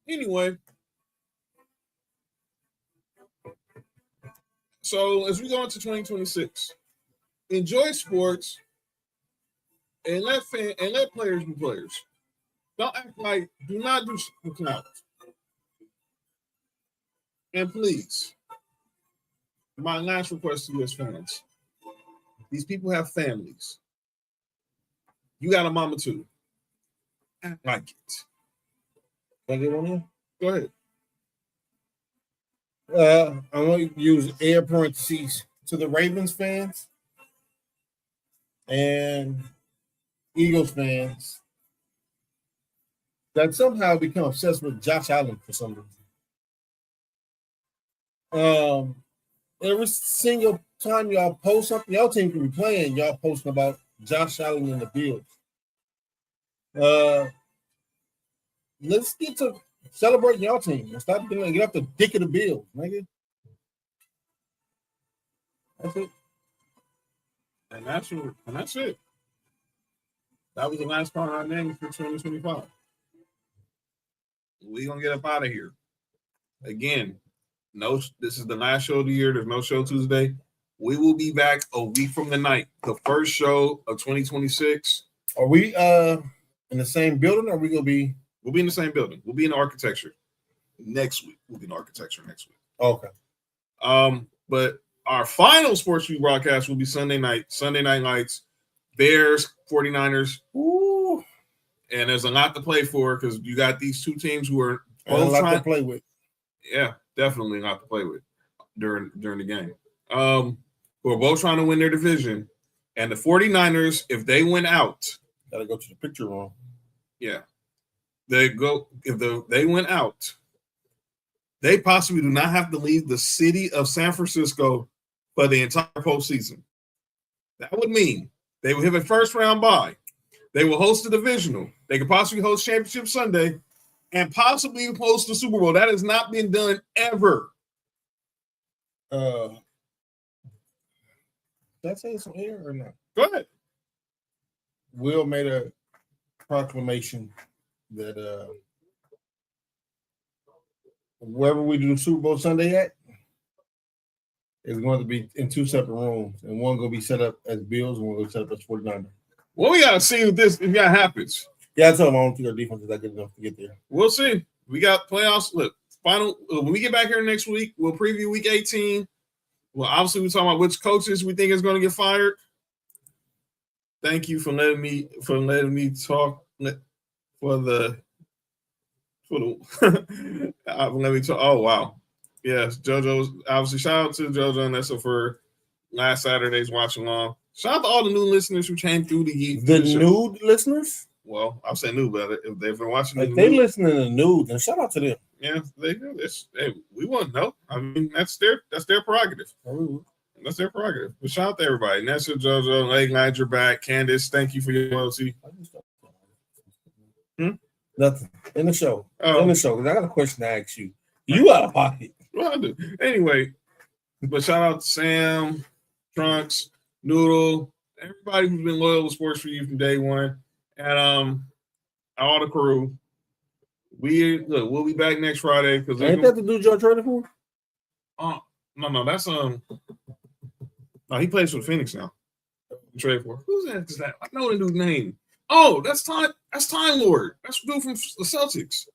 Anyway. So as we go into 2026, enjoy sports and let players be players. Don't act like, do not do the clowns. And please, my last request to you as fans, these people have families. You got a mama too. Act like it. Can I get one in? Go ahead. I'm going to use air parentheses to the Ravens fans and Eagles fans that somehow become obsessed with Josh Allen for some reason. Every single time y'all post something, y'all team can be playing, y'all posting about Josh Allen and the Bills. Let's get to celebrating y'all team. Stop doing get up the dick of the Bills, nigga. That's it. And that's it. That was the last part of our name for 2025. We're gonna get up out of here. Again, this is the last show of the year. There's no show Tuesday. We will be back a week from the night, the first show of 2026. Are we in the same building, or are we gonna be? We'll be in the same building. We'll be in architecture next week. We'll be in architecture next week. Okay. But our final sports view broadcast will be Sunday night lights, Bears, 49ers. Ooh. And there's a lot to play for because you got these two teams who are both trying to play with. Yeah, definitely a lot to play with during the game. Who are both trying to win their division. And the 49ers, if they win out, gotta go to the picture room. Yeah. They went out, they possibly do not have to leave the city of San Francisco for the entire postseason. That would mean they will have a first round bye. They will host the divisional. They could possibly host Championship Sunday and possibly host the Super Bowl. That has not been done ever. Did I say some air or not? Go ahead. Will made a proclamation that wherever we do the Super Bowl Sunday at is going to be in two separate rooms, and one going to be set up as Bills and one going to be set up as 49ers. Well, we got to see if that happens. Yeah, I told them I don't think our defense is that good enough to get there. We'll see. We got playoffs. Look, when we get back here next week, we'll preview week 18. Well, obviously, we're talking about which coaches we think is going to get fired. Thank you for letting me talk. Let me talk. Oh wow, yes, JoJo's obviously. Shout out to JoJo and Nessa for last Saturday's watch along. Shout out to all the new listeners who came through the new listeners. Well, I'll say new, but if they've been watching, if they listening to the news, then shout out to them. Yeah, they do. Hey, we wouldn't know. I mean, that's their prerogative. That's their prerogative. But shout out to everybody. Nessa, JoJo, Late Night, you're back. Candace, thank you for your loyalty. Nothing in the show. In the show, because I got a question to ask you. You out of pocket? Well, I do. Anyway, but shout out to Sam, Trunks, Noodle, everybody who's been loyal to Sports for You from day one. And all the crew. We'll be back next Friday because Ain't that the dude y'all traded for? no, that's no, he plays for the Phoenix now. Trade for who's that? Is that I know the dude's name. Oh, that's Time Lord. That's the dude from the Celtics.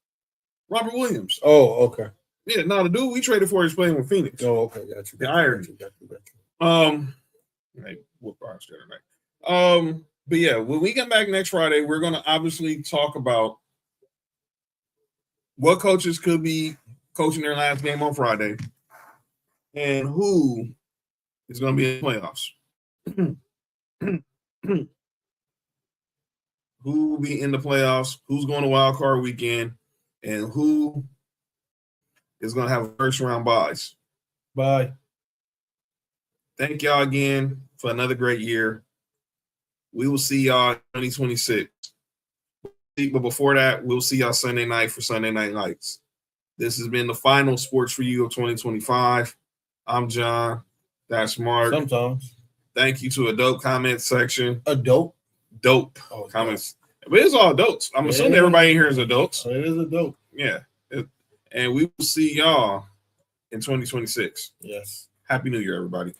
Robert Williams. Oh, okay. Yeah, no, the dude we traded for is playing with Phoenix. Oh, okay, got you. The Irons. Got you. Hey, whoop our shit tonight. But yeah, when we come back next Friday, we're gonna obviously talk about what coaches could be coaching their last game on Friday and who is gonna be in the playoffs. Who will be in the playoffs, who's going to wild card weekend, and who is going to have first round buys. Bye. Thank y'all again for another great year. We will see y'all in 2026. But before that, we'll see y'all Sunday night for Sunday Night Lights. This has been the final Sports for You of 2025. I'm John. That's Mark. Sometimes. Thank you to a dope comment section. A dope? Dope comments. But it's all adults. I'm assuming everybody in here is adults. It is a dope. Yeah. And we will see y'all in 2026. Yes. Happy New Year, everybody.